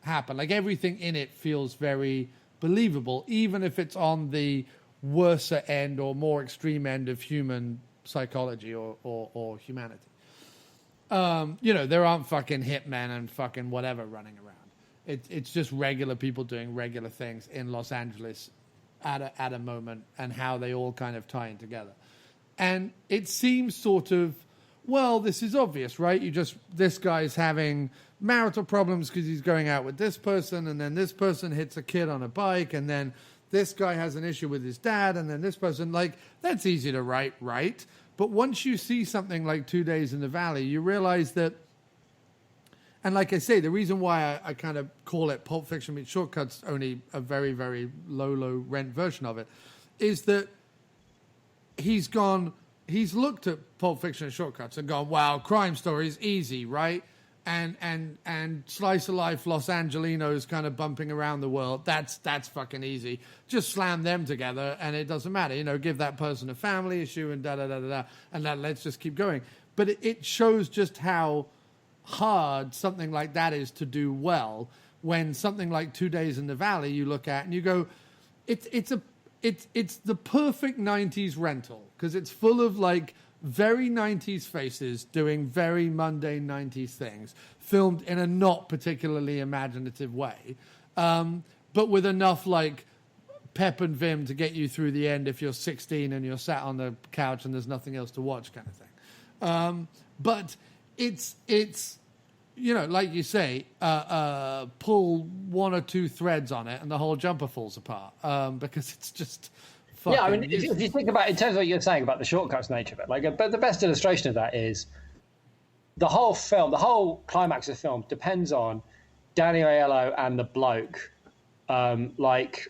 happened. Like, everything in it feels very believable, even if it's on the worser end or more extreme end of human psychology or humanity. There aren't fucking hitmen and fucking whatever running around. It's just regular people doing regular things in Los Angeles at a moment, and how they all kind of tie in together. And it seems sort of, well, this is obvious, right? This guy's having marital problems because he's going out with this person, and then this person hits a kid on a bike, and then this guy has an issue with his dad, and then this person, like, that's easy to write, right? But once you see something like 2 Days in the Valley, you realize that, and like I say, the reason why I kind of call it Pulp Fiction meets Shortcuts, only a very, very low rent version of it, is that he's looked at Pulp Fiction and Shortcuts and gone, wow, crime stories, easy, right? And slice of life Los Angelinos kind of bumping around the world, that's fucking easy. Just slam them together and it doesn't matter. You know, give that person a family issue and da-da-da-da-da, and let's just keep going. But it shows just how hard something like that is to do well, when something like 2 Days in the Valley you look at and you go, it's the perfect 90s rental, because it's full of like very 90s faces doing very mundane 90s things, filmed in a not particularly imaginative way, but with enough like pep and vim to get you through the end if you're 16 and you're sat on the couch and there's nothing else to watch, kind of thing. But it's you know, like you say, pull one or two threads on it and the whole jumper falls apart, because it's just fucking... Yeah, I mean, if you think about it in terms of what you're saying about the Shortcuts nature of it, like, but the best illustration of that is the whole film, the whole climax of the film depends on Danny Aiello and the bloke, like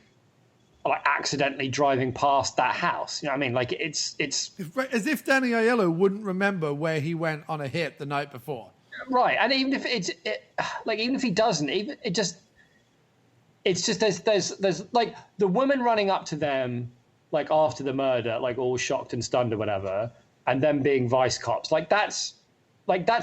accidentally driving past that house. You know what I mean? Like, it's as if Danny Aiello wouldn't remember where he went on a hit the night before. Right, and even if even if he doesn't, it's just there's like the woman running up to them like after the murder, like all shocked and stunned or whatever, and them being vice cops, like that's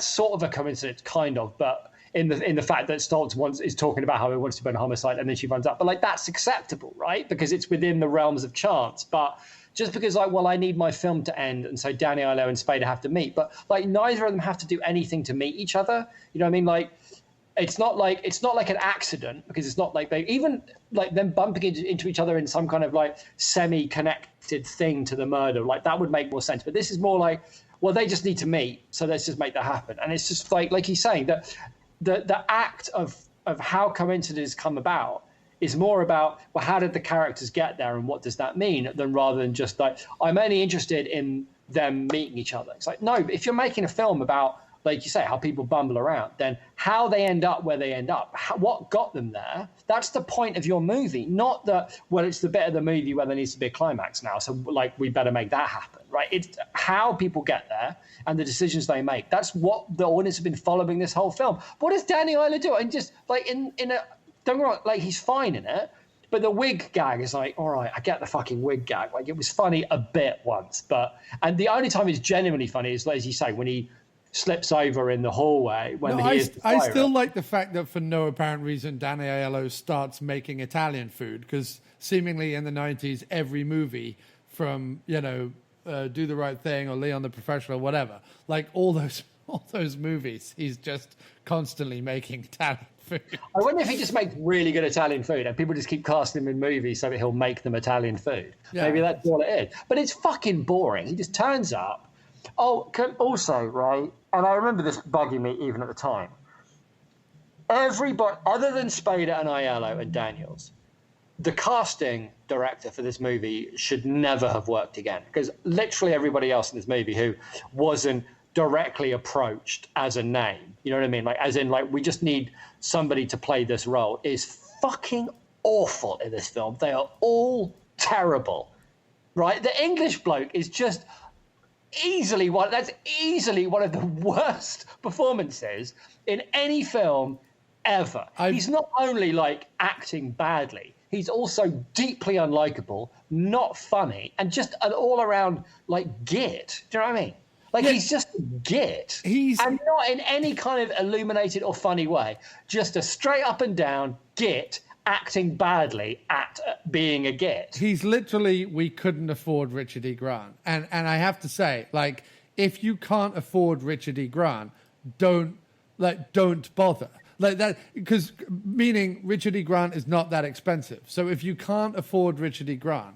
sort of a coincidence, kind of, but in the fact that Stoltz is talking about how he wants to burn a homicide and then she runs up, but like that's acceptable, right? Because it's within the realms of chance. But just because, like, well, I need my film to end, and so Danny Aiello and Spader have to meet, but like neither of them have to do anything to meet each other. You know what I mean? Like, it's not like an accident, because it's not like they even like them bumping into each other in some kind of like semi-connected thing to the murder. Like that would make more sense. But this is more like, well, they just need to meet, so let's just make that happen. And it's just like he's saying that the act of how coincidences come about is more about, well, how did the characters get there and what does that mean, than rather than just like, I'm only interested in them meeting each other. It's like, no, if you're making a film about, like you say, how people bumble around, then how they end up where they end up, what got them there, that's the point of your movie. Not that, well, it's the bit of the movie where there needs to be a climax now, so like we better make that happen, right? It's how people get there and the decisions they make. That's what the audience have been following this whole film. What does Danny Aiello do? And just like in a, don't get me wrong, like he's fine in it, but the wig gag is like, all right, I get the fucking wig gag. Like it was funny a bit once, and the only time it's genuinely funny is, as you say, when he slips over in the hallway when I still like the fact that for no apparent reason Danny Aiello starts making Italian food, because seemingly in the 90s every movie from Do the Right Thing or Leon the Professional, whatever, like all those movies he's just constantly making Italian food. I wonder if he just makes really good Italian food and people just keep casting him in movies so that he'll make them Italian food. Yeah. Maybe that's all it is, but it's fucking boring. He just turns up. Also, right, and I remember this bugging me even at the time, everybody, other than Spader and Aiello and Daniels, the casting director for this movie should never have worked again, because literally everybody else in this movie who wasn't directly approached as a name, you know what I mean? Like, as in, like, we just need somebody to play this role, is fucking awful in this film. They are all terrible, right? The English bloke is just... easily one of the worst performances in any film ever. He's not only like acting badly, he's also deeply unlikable, not funny, and just an all-around like git. Do you know what I mean? Like, yeah, he's just a git. And not in any kind of illuminated or funny way. Just a straight up and down git acting badly at being a git. He's literally, we couldn't afford Richard E. Grant. And I have to say, like, if you can't afford Richard E. Grant, don't bother. Like that, because meaning Richard E. Grant is not that expensive. So if you can't afford Richard E. Grant,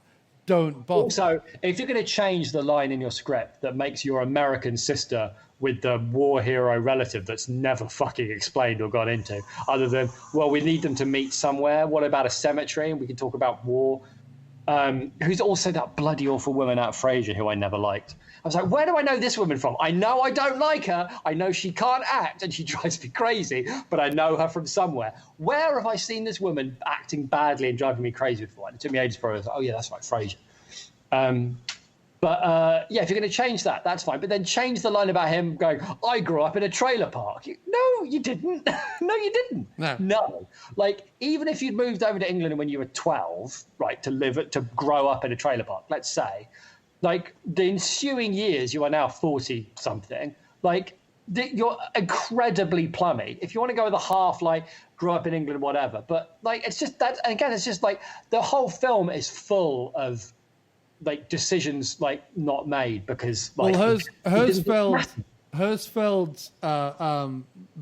don't bother. Also, if you're going to change the line in your script that makes your American sister with the war hero relative that's never fucking explained or gone into, other than, well, we need them to meet somewhere. What about a cemetery? And we can talk about war. Who's also that bloody awful woman out of Frasier who I never liked. I was like, where do I know this woman from? I know I don't like her. I know she can't act and she drives me crazy, but I know her from somewhere. Where have I seen this woman acting badly and driving me crazy before? And it took me ages before I was like, oh yeah, that's right, Frasier. Yeah, if you're going to change that, that's fine. But then change the line about him going, I grew up in a trailer park. No, you didn't. No, you didn't. No. Like, even if you'd moved over to England when you were 12, right, to grow up in a trailer park, let's say, like, the ensuing years, you are now 40-something, like, you're incredibly plummy. If you want to go with a half, like, grew up in England, whatever. But, like, it's just that, and again, it's just, like, the whole film is full of, like, decisions like not made because like Hirschfeld's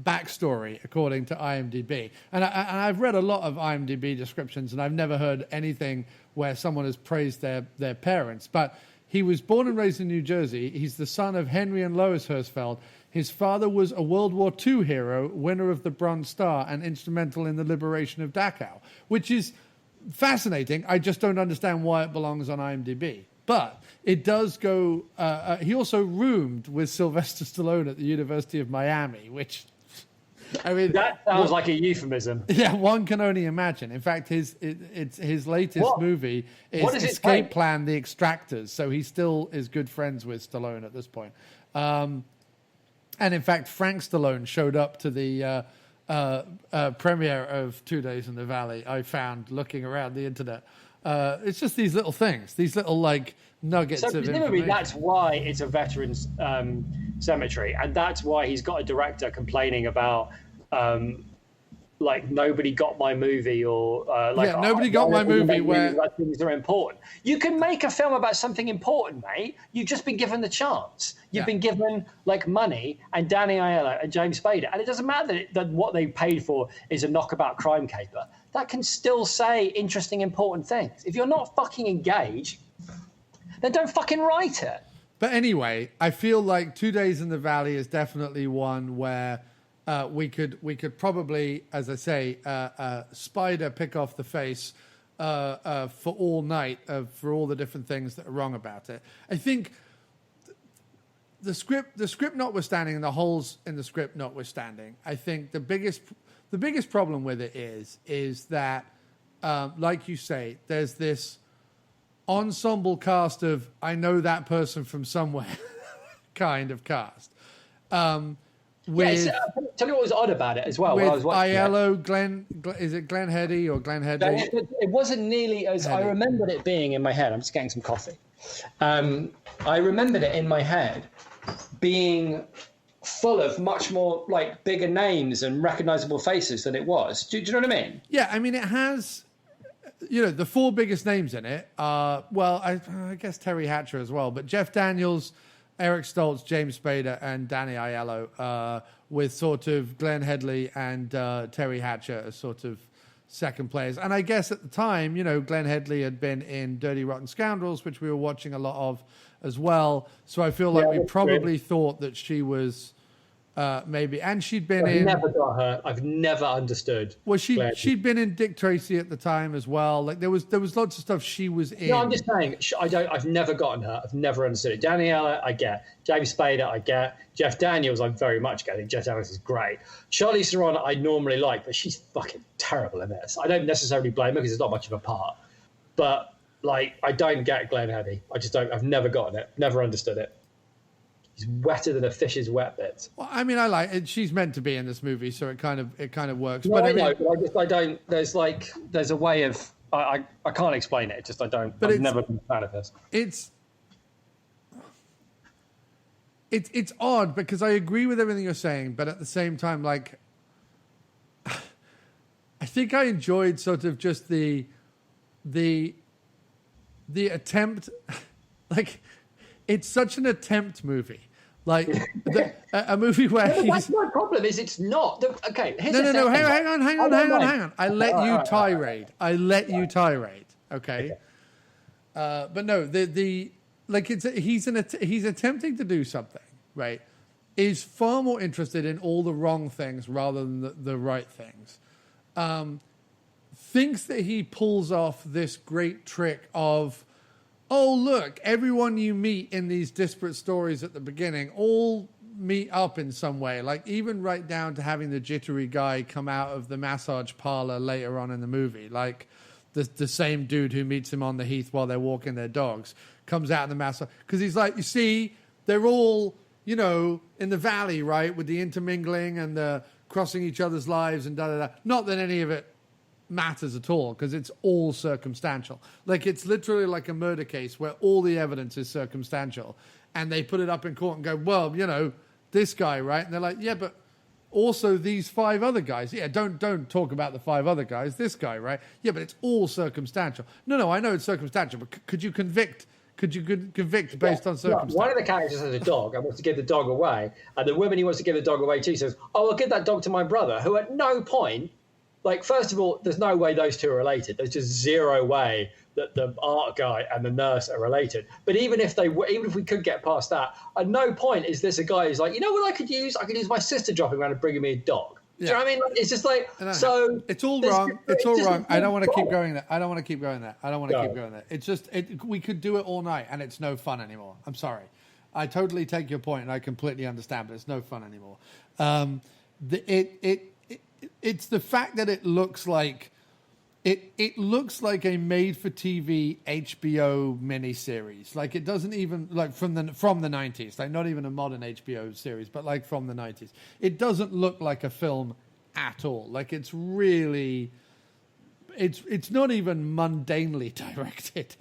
backstory, according to IMDb, and I've read a lot of IMDb descriptions, and I've never heard anything where someone has praised their parents. But he was born and raised in New Jersey. He's the son of Henry and Lois Hirschfeld. His father was a World War II hero, winner of the Bronze Star, and instrumental in the liberation of Dachau, which is fascinating. I just don't understand why it belongs on IMDb. But it does go... he also roomed with Sylvester Stallone at the University of Miami, which... I mean... That sounds like a euphemism. Yeah, one can only imagine. In fact, his latest movie is Escape Plan, The Extractors, so he still is good friends with Stallone at this point. And in fact, Frank Stallone showed up to the... premiere of 2 Days in the Valley. I found looking around the internet. It's just these little things, these little like nuggets of information. That's why it's a veterans cemetery, and that's why he's got a director complaining about like nobody got my movie or nobody got my movie where things are important. You can make a film about something important, mate. You've just been given the chance. You've been given like money and Danny Aiello and James Spader, and it doesn't matter that what they paid for is a knockabout crime caper. That can still say interesting, important things. If you're not fucking engaged, then don't fucking write it. But anyway, I feel like 2 Days in the Valley is definitely one where we could probably, as I say, Spider pick off the face for all night for all the different things that are wrong about it. I think the script notwithstanding, and the holes in the script notwithstanding, I think the biggest problem with it is that, like you say, there's this ensemble cast of I know that person from somewhere kind of cast. Tell you what was odd about it as well. With when I was watching Aiello, is it Glenn Headey or Glenn Headey? It wasn't nearly as I remembered it being in my head. I'm just getting some coffee. I remembered it in my head being full of much more like bigger names and recognizable faces than it was. Do you know what I mean? Yeah, I mean it has. You know, the four biggest names in it are, well, I guess Terry Hatcher as well, but Jeff Daniels, Eric Stoltz, James Spader, and Danny Aiello, with sort of Glenn Headley and Terry Hatcher as sort of second players. And I guess at the time, you know, Glenn Headley had been in Dirty Rotten Scoundrels, which we were watching a lot of as well. So I feel like we probably thought that she was... maybe, and she'd been in. Never got her. I've never understood. Well, she'd been in Dick Tracy at the time as well. Like there was lots of stuff she was in. No, I'm just saying. I've never gotten her. I've never understood it. Daniela, I get. James Spader, I get. Jeff Daniels, I'm very much getting. Jeff Daniels is great. Charlize Theron, I normally like, but she's fucking terrible in this. I don't necessarily blame her because it's not much of a part. But like, I don't get Glenn Headey. I just don't. I've never gotten it. Never understood it. He's wetter than a fish's wet bit. Well, I mean, I like it. She's meant to be in this movie, so it kind of works. No, but I know, but I don't. There's a way of. I can't explain it. Just I don't. But I've never been a fan of this. It's odd because I agree with everything you're saying, but at the same time, like, I think I enjoyed sort of just the attempt, like. It's such an attempt movie. Like a movie where that's my problem. Is it's not okay? No. Hang on. I let you tirade. Okay. But no, he's attempting to do something, right? Is far more interested in all the wrong things rather than the right things. Thinks that he pulls off this great trick of, oh, look, everyone you meet in these disparate stories at the beginning all meet up in some way. Like even right down to having the jittery guy come out of the massage parlor later on in the movie. Like the same dude who meets him on the heath while they're walking their dogs comes out in the massage. Because he's like, you see, they're all, you know, in the valley, right? With the intermingling and the crossing each other's lives and da-da-da. Not that any of it matters at all, because it's all circumstantial. Like it's literally like a murder case where all the evidence is circumstantial. And they put it up in court and go, well, you know, this guy, right? And they're like, yeah, but also these 5 other guys. Yeah, don't talk about the 5 other guys. This guy, right? Yeah, but it's all circumstantial. No, I know it's circumstantial, but could you convict based on circumstance? One of the characters has a dog and wants to give the dog away. And the woman he wants to give the dog away to says, oh, I'll give that dog to my brother, who at no point, like, first of all, there's no way those two are related. There's just zero way that the art guy and the nurse are related. But even if we could get past that, at no point is this a guy who's like, you know what I could use? I could use my sister dropping around and bringing me a dog. Yeah. Do you know what I mean? It's just like, so... It's all wrong. It's all wrong. I don't want to keep going there. I don't want to keep going there. It's just, we could do it all night and it's no fun anymore. I'm sorry. I totally take your point and I completely understand, but it's no fun anymore. It's the fact that it looks like a made-for-TV HBO miniseries. Like it doesn't even like from the 90s, like not even a modern HBO series, but like from the 90s. It doesn't look like a film at all. Like it's really, it's not even mundanely directed.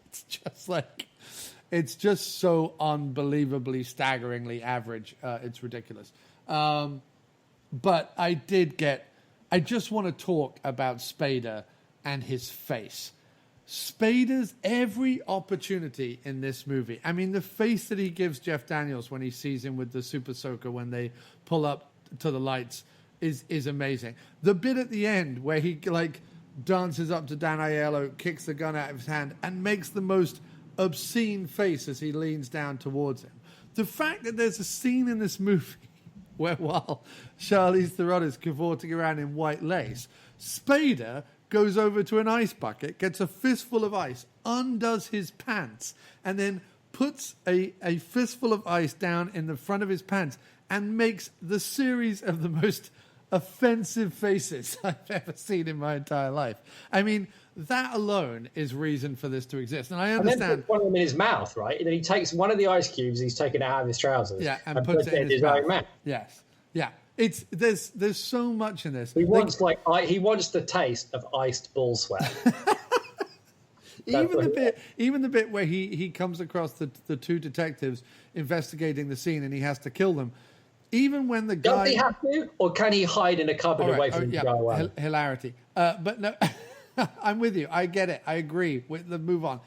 It's just so unbelievably, staggeringly average. It's ridiculous. But I just want to talk about Spader and his face. Spader's every opportunity in this movie. I mean, the face that he gives Jeff Daniels when he sees him with the Super Soaker when they pull up to the lights is amazing. The bit at the end where he like dances up to Dan Aiello, kicks the gun out of his hand, and makes the most obscene face as he leans down towards him. The fact that there's a scene in this movie where while Charlize Theron is cavorting around in white lace, Spader goes over to an ice bucket, gets a fistful of ice, undoes his pants, and then puts a fistful of ice down in the front of his pants and makes the series of the most offensive faces I've ever seen in my entire life. I mean, that alone is reason for this to exist. And I understand. And then puts one of them in his mouth, right? And then he takes one of the ice cubes he's taken out of his trousers. Yeah, and puts it in his mouth. Yes. Yeah. There's so much in this. He wants the taste of iced bull sweat. even the bit where he comes across the 2 detectives investigating the scene and he has to kill them. Even when the guy... Does he have to? Or can he hide in a cupboard away from the guy? Hilarity. But no, I'm with you. I get it. I agree. Move on.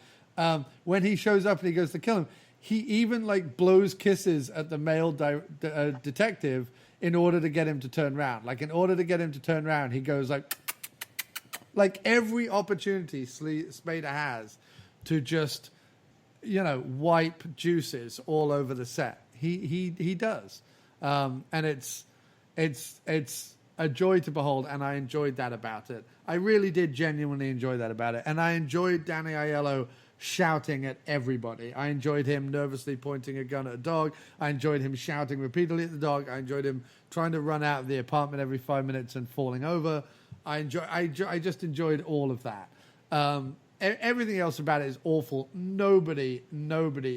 When he shows up and he goes to kill him, he even like blows kisses at the male detective in order to get him to turn around. Like in order to get him to turn around, he goes like every opportunity Spader has to just, you know, wipe juices all over the set. He does. And it's a joy to behold, and I enjoyed that about it. I really did genuinely enjoy that about it. And I enjoyed Danny Aiello shouting at everybody. I enjoyed him nervously pointing a gun at a dog. I enjoyed him shouting repeatedly at the dog. I enjoyed him trying to run out of the apartment every 5 minutes and falling over. I just enjoyed all of that. Everything else about it is awful. Nobody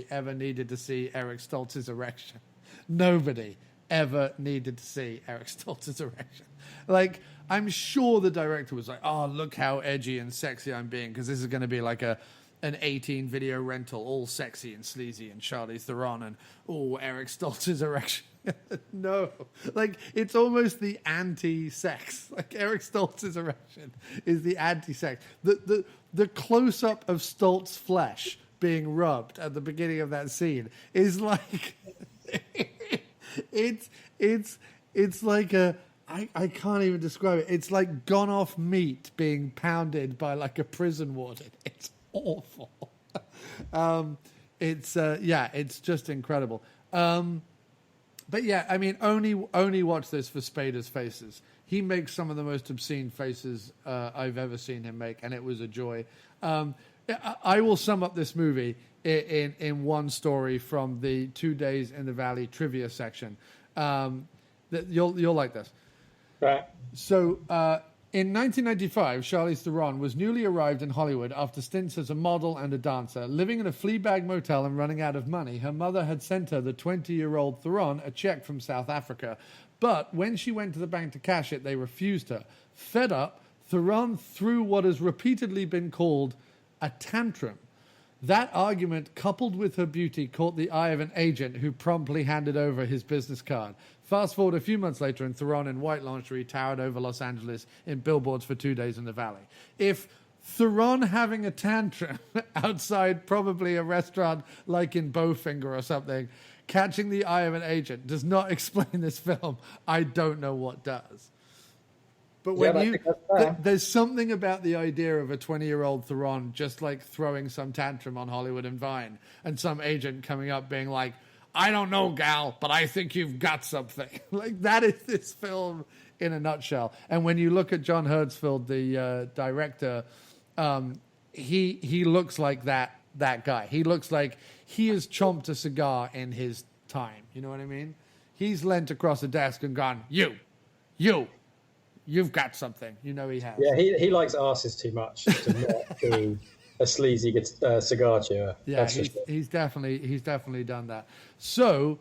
ever needed to see Eric Stoltz's erection. Nobody ever needed to see Eric Stoltz's erection. Like, I'm sure the director was like, oh, look how edgy and sexy I'm being, because this is going to be like an 18 video rental, all sexy and sleazy, and Charlize Theron, and Eric Stoltz's erection. No, like it's almost the anti-sex. Like Eric Stoltz's erection is the anti-sex. The close-up of Stoltz's flesh being rubbed at the beginning of that scene is like it's like I can't even describe it. It's like gone off meat being pounded by like a prison warden. It's awful. It's just incredible. But yeah, I mean, only watch this for Spader's faces. He makes some of the most obscene faces I've ever seen him make, and it was a joy. I will sum up this movie in one story from the 2 Days in the Valley trivia section. You'll like this. Right. So, in 1995, Charlize Theron was newly arrived in Hollywood after stints as a model and a dancer. Living in a Fleabag motel and running out of money, her mother had sent her, the 20-year-old Theron, a check from South Africa. But when she went to the bank to cash it, they refused her. Fed up, Theron threw what has repeatedly been called a tantrum. That argument, coupled with her beauty, caught the eye of an agent who promptly handed over his business card. Fast forward a few months later, and Theron in white lingerie towered over Los Angeles in billboards for 2 days in the Valley. If Theron having a tantrum outside probably a restaurant like in Bowfinger or something, catching the eye of an agent, does not explain this film, I don't know what does. But when there's something about the idea of a 20-year-old Theron just like throwing some tantrum on Hollywood and Vine, and some agent coming up being like, I don't know, gal, but I think you've got something. Like, that is this film in a nutshell. And when you look at John Hertzfeld, the director, he looks like that guy. He looks like he has chomped a cigar in his time. You know what I mean? He's leant across a desk and gone, you've got something. You know he has. Yeah, he likes arses too much to not be a sleazy cigar chewer. Yeah, he's definitely done that. So,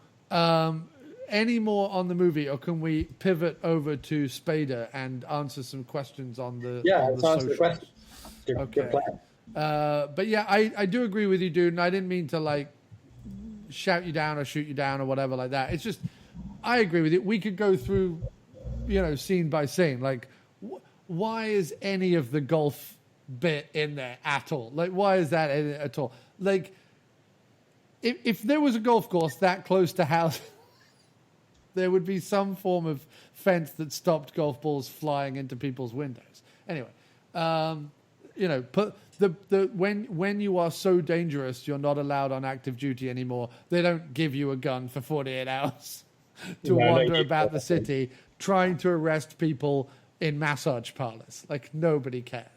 any more on the movie, or can we pivot over to Spader and answer some questions on the let's answer the socials? question. Okay. Good plan. But yeah, I do agree with you, dude, and I didn't mean to like shout you down or shoot you down or whatever like that. It's just, I agree with you. We could go through, scene by scene. Like, why is any of the golf bit in there at all? Like, why is that in it at all? Like, if there was a golf course that close to house, there would be some form of fence that stopped golf balls flying into people's windows. Anyway, put when you are so dangerous, you're not allowed on active duty anymore. They don't give you a gun for 48 hours to wander about the city trying to arrest people in massage parlors. Like, nobody cares.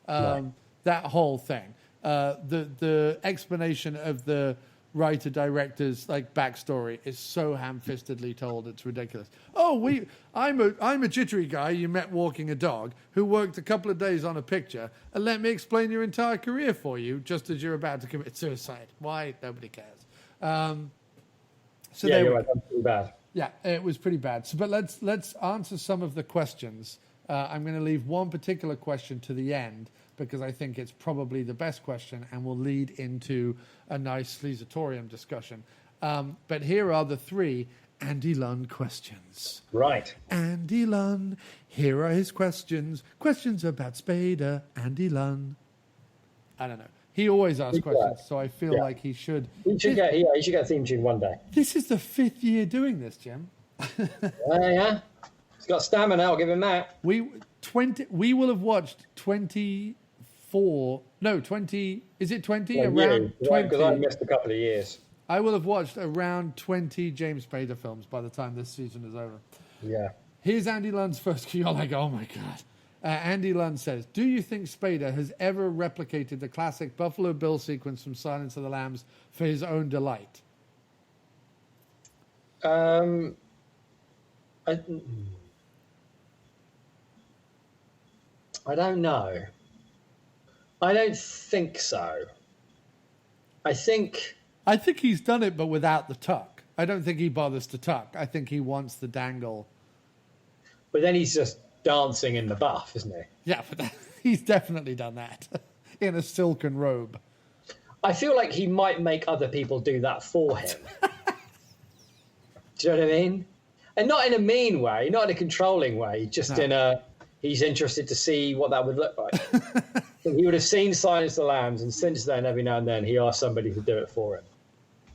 That whole thing. The explanation of the writer-director's like backstory is so ham-fistedly told, it's ridiculous. I'm a jittery guy you met walking a dog who worked a couple of days on a picture, and let me explain your entire career for you just as you're about to commit suicide. Why? Nobody cares. You're right, that's pretty bad. Yeah, it was pretty bad. So, but let's answer some of the questions. I'm going to leave one particular question to the end because I think it's probably the best question and will lead into a nice Sleazatorium discussion. But here are the 3 Andy Lunn questions. Right. Andy Lunn, here are his questions. Questions about Spader, Andy Lunn. I don't know. He always asks questions, so I feel like he should. He should get a theme tune one day. This is the 5th year doing this, Jim. Yeah. He's got stamina, I'll give him that. We will have watched 20, is it 20? Well, around 20. Because I missed a couple of years. I will have watched around 20 James Spader films by the time this season is over. Yeah. Here's Andy Lunn's first. You're like, oh my God. Andy Lunn says, do you think Spader has ever replicated the classic Buffalo Bill sequence from Silence of the Lambs for his own delight? I don't know. I don't think so. I think he's done it, but without the tuck. I don't think he bothers to tuck. I think he wants the dangle. But then he's just dancing in the buff, isn't he? Yeah, but he's definitely done that in a silken robe. I feel like he might make other people do that for him. Do you know what I mean? And not in a mean way, not in a controlling way, just in a, he's interested to see what that would look like. He would have seen Silence of the Lambs, and since then, every now and then, he asked somebody to do it for him,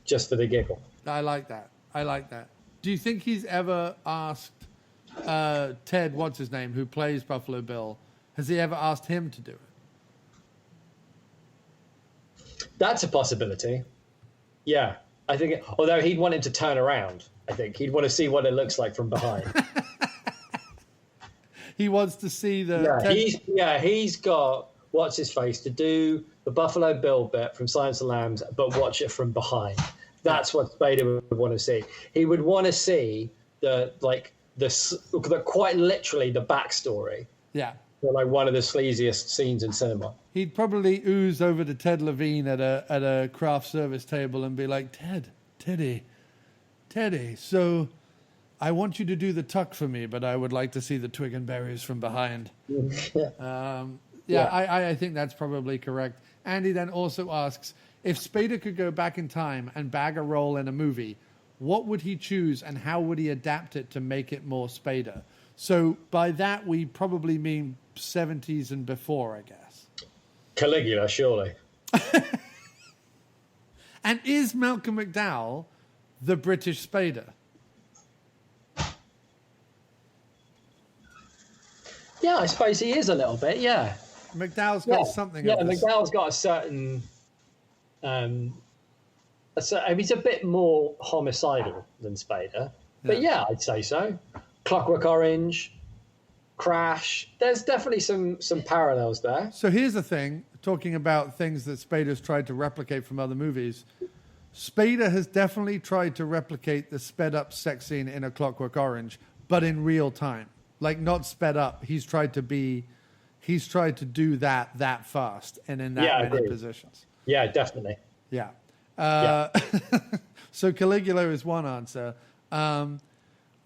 just for the giggle. I like that. Do you think he's ever asked Ted, what's his name, who plays Buffalo Bill, has he ever asked him to do it? That's a possibility. Yeah. I think, although he'd want him to turn around, I think. He'd want to see what it looks like from behind. He wants to see the... He's got, what's his face, to do the Buffalo Bill bit from Silence of the Lambs, but watch it from behind. That's what Spader would want to see. He would want to see quite literally the backstory. Yeah. For like one of the sleaziest scenes in cinema. He'd probably ooze over to Ted Levine at a craft service table and be like, Teddy, so I want you to do the tuck for me, but I would like to see the twig and berries from behind. I think that's probably correct. Andy then also asks, if Spader could go back in time and bag a role in a movie, what would he choose and how would he adapt it to make it more Spader? So by that, we probably mean 70s and before, I guess. Caligula, surely. And is Malcolm McDowell the British Spader? Yeah, I suppose he is a little bit, yeah. McDowell's got something. Yeah, McDowell's got a certain... he's a bit more homicidal than Spader. But yeah, I'd say so. Clockwork Orange, Crash. There's definitely some parallels there. So here's the thing, talking about things that Spader's tried to replicate from other movies. Spader has definitely tried to replicate the sped up sex scene in A Clockwork Orange, but in real time. Like not sped up. He's tried to do that fast and in that many positions. Yeah, definitely. Yeah. So Caligula is one answer.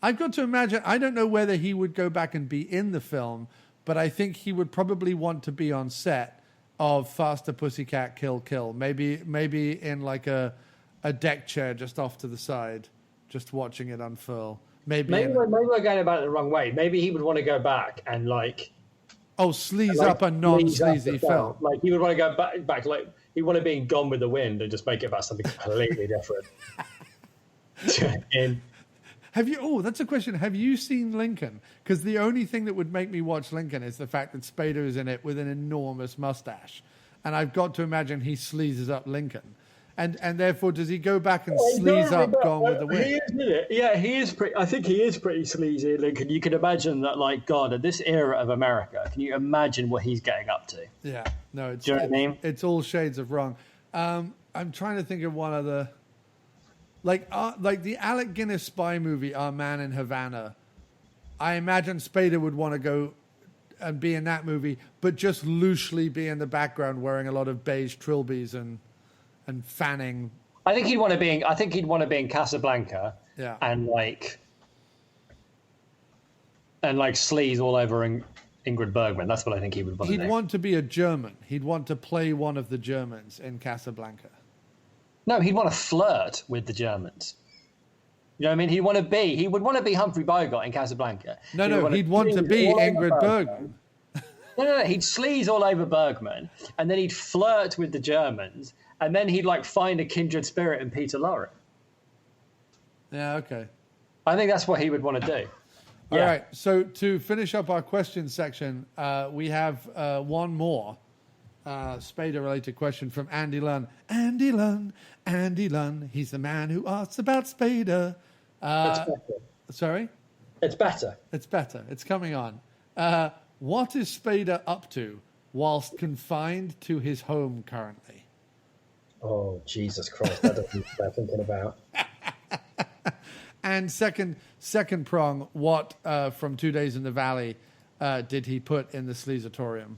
I've got to imagine, I don't know whether he would go back and be in the film, but I think he would probably want to be on set of Faster Pussycat Kill Kill. Maybe in like a deck chair just off to the side, just watching it unfurl. Maybe we're going about it the wrong way. Maybe he would want to go back and sleaze up a non-sleazy film. Like he would want to go back like he would want to be in Gone with the Wind and just make it about something completely different. That's a question. Have you seen Lincoln? Because the only thing that would make me watch Lincoln is the fact that Spader is in it with an enormous mustache. And I've got to imagine he sleazes up Lincoln. And therefore, does he go back and sleaze up Gone with the Wind? He is, isn't it? Yeah, he is pretty. I think he is pretty sleazy, Lincoln. You can imagine that, like, God, at this era of America, can you imagine what he's getting up to? Yeah. No, do you know what I mean? It's all shades of wrong. I'm trying to think of one other... Like the Alec Guinness spy movie, Our Man in Havana, I imagine Spader would want to go and be in that movie, but just loosely be in the background wearing a lot of beige trilbies and fanning. I think he'd want to be in Casablanca. Yeah. And sleaze all over Ingrid Bergman. That's what I think he would want to do. He'd want to be a German. He'd want to play one of the Germans in Casablanca. No, he'd want to flirt with the Germans. You know what I mean? He would want to be Humphrey Bogart in Casablanca. He'd want to be Ingrid Bergman. No, he'd sleaze all over Bergman, and then he'd flirt with the Germans, and then he'd find a kindred spirit in Peter Lorre. Yeah, okay. I think that's what he would want to do. All right, so to finish up our question section, we have one more Spader-related question from Andy Lunn. Andy Lunn, he's the man who asks about Spader. It's better. Sorry? It's better. It's better. It's coming on. What is Spader up to whilst confined to his home currently? Oh, Jesus Christ, that doesn't start thinking about. And second prong, what from 2 Days in the Valley did he put in the Sleazatorium?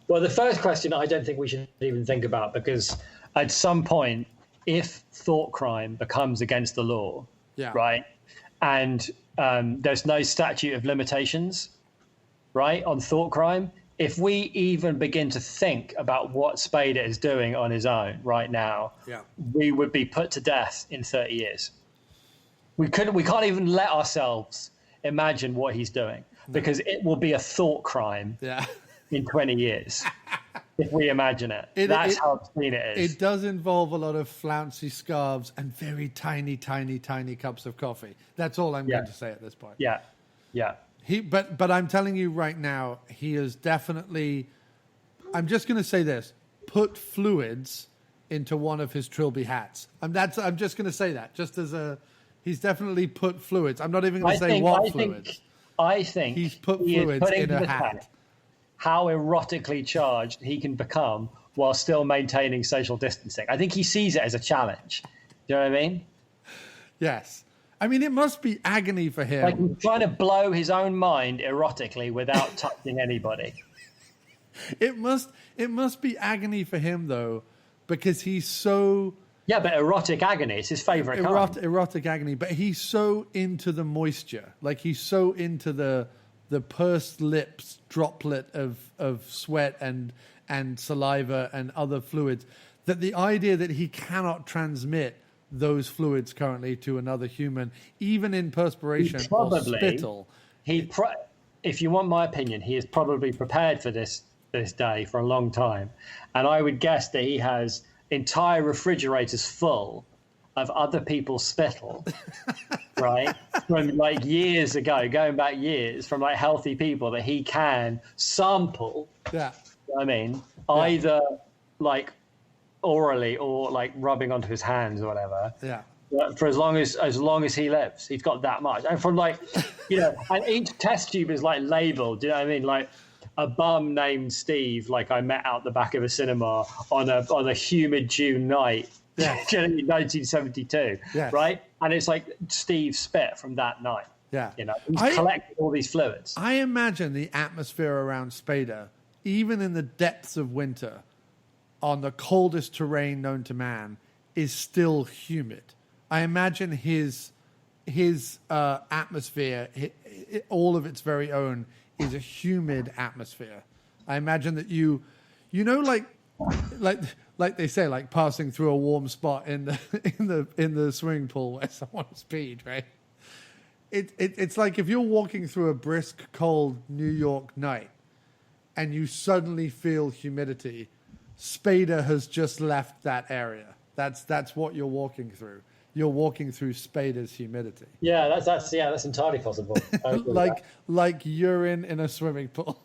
Well, the first question I don't think we should even think about, because at some point, if thought crime becomes against the law, right, and there's no statute of limitations, right, on thought crime, if we even begin to think about what Spader is doing on his own right now, we would be put to death in 30 years. We can't even let ourselves imagine what he's doing, because it will be a thought crime. Yeah. In 20 years, if we imagine it. That's how obscene it is. It does involve a lot of flouncy scarves and very tiny, tiny, tiny cups of coffee. That's all I'm going to say at this point. Yeah. But I'm telling you right now, he is definitely, I'm just going to say this, put fluids into one of his trilby hats. I'm just going to say that, just as he's definitely put fluids. I'm not even going to say what fluids. I think he's put fluids in a hat. How erotically charged he can become while still maintaining social distancing. I think he sees it as a challenge. Do you know what I mean? Yes. I mean, it must be agony for him. Like he's trying to blow his own mind erotically without touching anybody. It must be agony for him, though, because he's so... Yeah, but erotic agony is his favourite kind. Erotic agony, but he's so into the moisture. Like, he's so into the pursed lips droplet of sweat and saliva and other fluids, that the idea that he cannot transmit those fluids currently to another human, even in perspiration or spittle. If you want my opinion, he is probably prepared for this day for a long time. And I would guess that he has entire refrigerators full of other people's spittle, right? From like years ago, going back years, from like healthy people that he can sample. Yeah. I mean, either like orally or like rubbing onto his hands or whatever. Yeah. For as long as he lives, he's got that much. And from like, and each test tube is like labeled. Do you know what I mean? Like a bum named Steve, like I met out the back of a cinema on a humid June night, in 1972, right? And it's like Steve spit from that night. Yeah, he's collected all these fluids. I imagine the atmosphere around Spader, even in the depths of winter, on the coldest terrain known to man, is still humid. I imagine his atmosphere, all of its very own, is a humid atmosphere. I imagine that like they say, like passing through a warm spot in the swimming pool where someone's peed, right? It's like if you're walking through a brisk, cold New York night and you suddenly feel humidity. Spader has just left that area. That's what you're walking through. You're walking through Spader's humidity. Yeah, that's entirely possible. like urine in a swimming pool.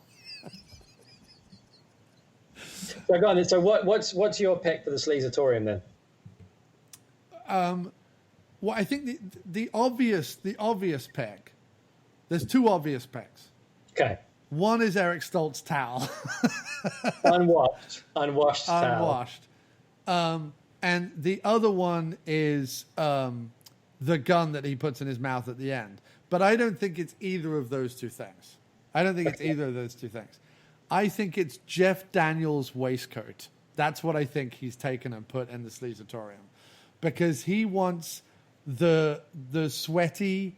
So go on. So what's your pick for the Sleazatorium then? Well, I think the obvious pick. There's two obvious picks. Okay. One is Eric Stoltz towel. Unwashed towel. And the other one is the gun that he puts in his mouth at the end. But I don't think it's either of those two things. I think it's Jeff Daniels' waistcoat. That's what I think he's taken and put in the Sleazatorium. Because he wants the sweaty,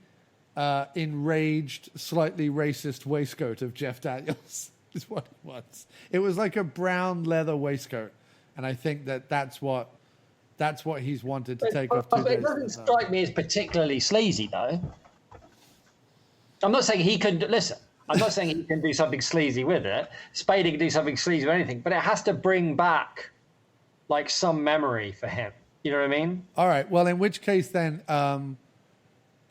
enraged, slightly racist waistcoat of Jeff Daniels is what he wants. It was like a brown leather waistcoat. And I think that's what he's wanted to take off 2 days. It doesn't strike me as particularly sleazy, though. I'm not saying he can listen. I'm not saying he can do something sleazy with it. Spader can do something sleazy with anything, but it has to bring back like some memory for him. You know what I mean? All right. Well, in which case then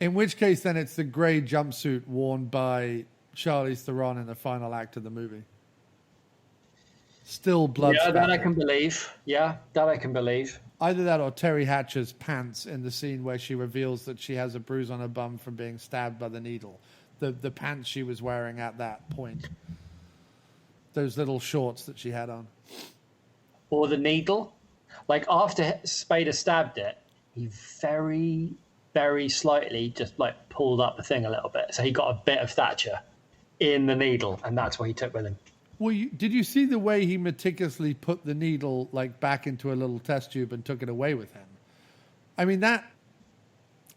it's the gray jumpsuit worn by Charlize Theron in the final act of the movie. Still blood. Yeah, that I can believe. Either that or Terry Hatcher's pants in the scene where she reveals that she has a bruise on her bum from being stabbed by the needle. The pants she was wearing at that point. Those little shorts that she had on. Or the needle. Like after Spader stabbed it, he very, very slightly just like pulled up the thing a little bit. So he got a bit of Thatcher in the needle, and that's what he took with him. Well, did you see the way he meticulously put the needle like back into a little test tube and took it away with him? I mean, that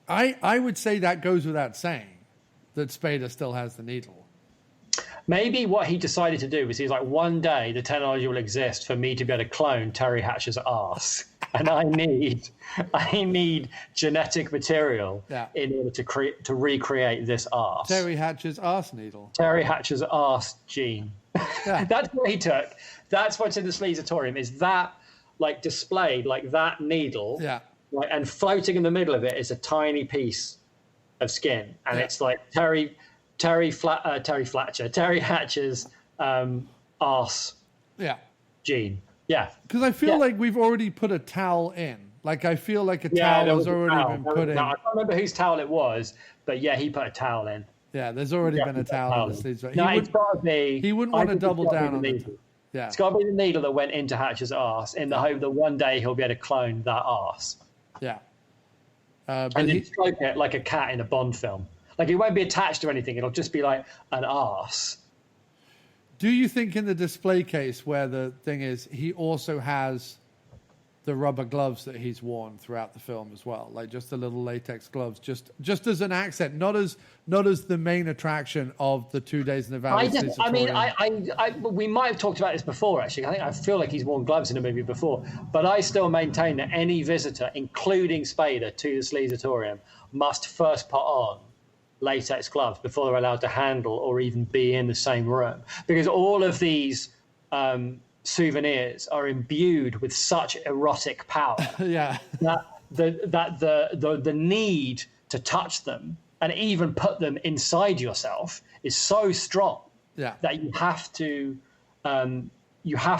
I would say that goes without saying that Spader still has the needle. Maybe what he decided to do was he's like, one day the technology will exist for me to be able to clone Terry Hatcher's arse, and I need genetic material in order to recreate this arse. Terry Hatcher's arse needle. Terry Hatcher's arse gene. Yeah. That's what he took. That's what's in the Sleazatorium, is that like displayed like that needle. Yeah. Like, and floating in the middle of it is a tiny piece of skin, and it's like Terry Hatcher's arse gene. Yeah. Because I feel like we've already put a towel in. Like, I feel like a towel has already been put in. I can't remember whose towel it was, but yeah, he put a towel in. Yeah, there's already been a towel in the sleeves. No, it's got to be... He wouldn't want to double down on it. Yeah. It's got to be the needle that went into Hatcher's arse in the hope that one day he'll be able to clone that arse. Yeah. And then stroke it like a cat in a Bond film. Like, it won't be attached to anything. It'll just be like an arse. Do you think in the display case where the thing is, he also has the rubber gloves that he's worn throughout the film as well, like just the little latex gloves, just as an accent, not as the main attraction of the 2 days in the Valley. We might have talked about this before. Actually, I feel like he's worn gloves in a movie before, but I still maintain that any visitor, including Spader, to the Sleazatorium must first put on latex gloves before they're allowed to handle or even be in the same room, because all of these souvenirs are imbued with such erotic power that the need to touch them and even put them inside yourself is so strong that you have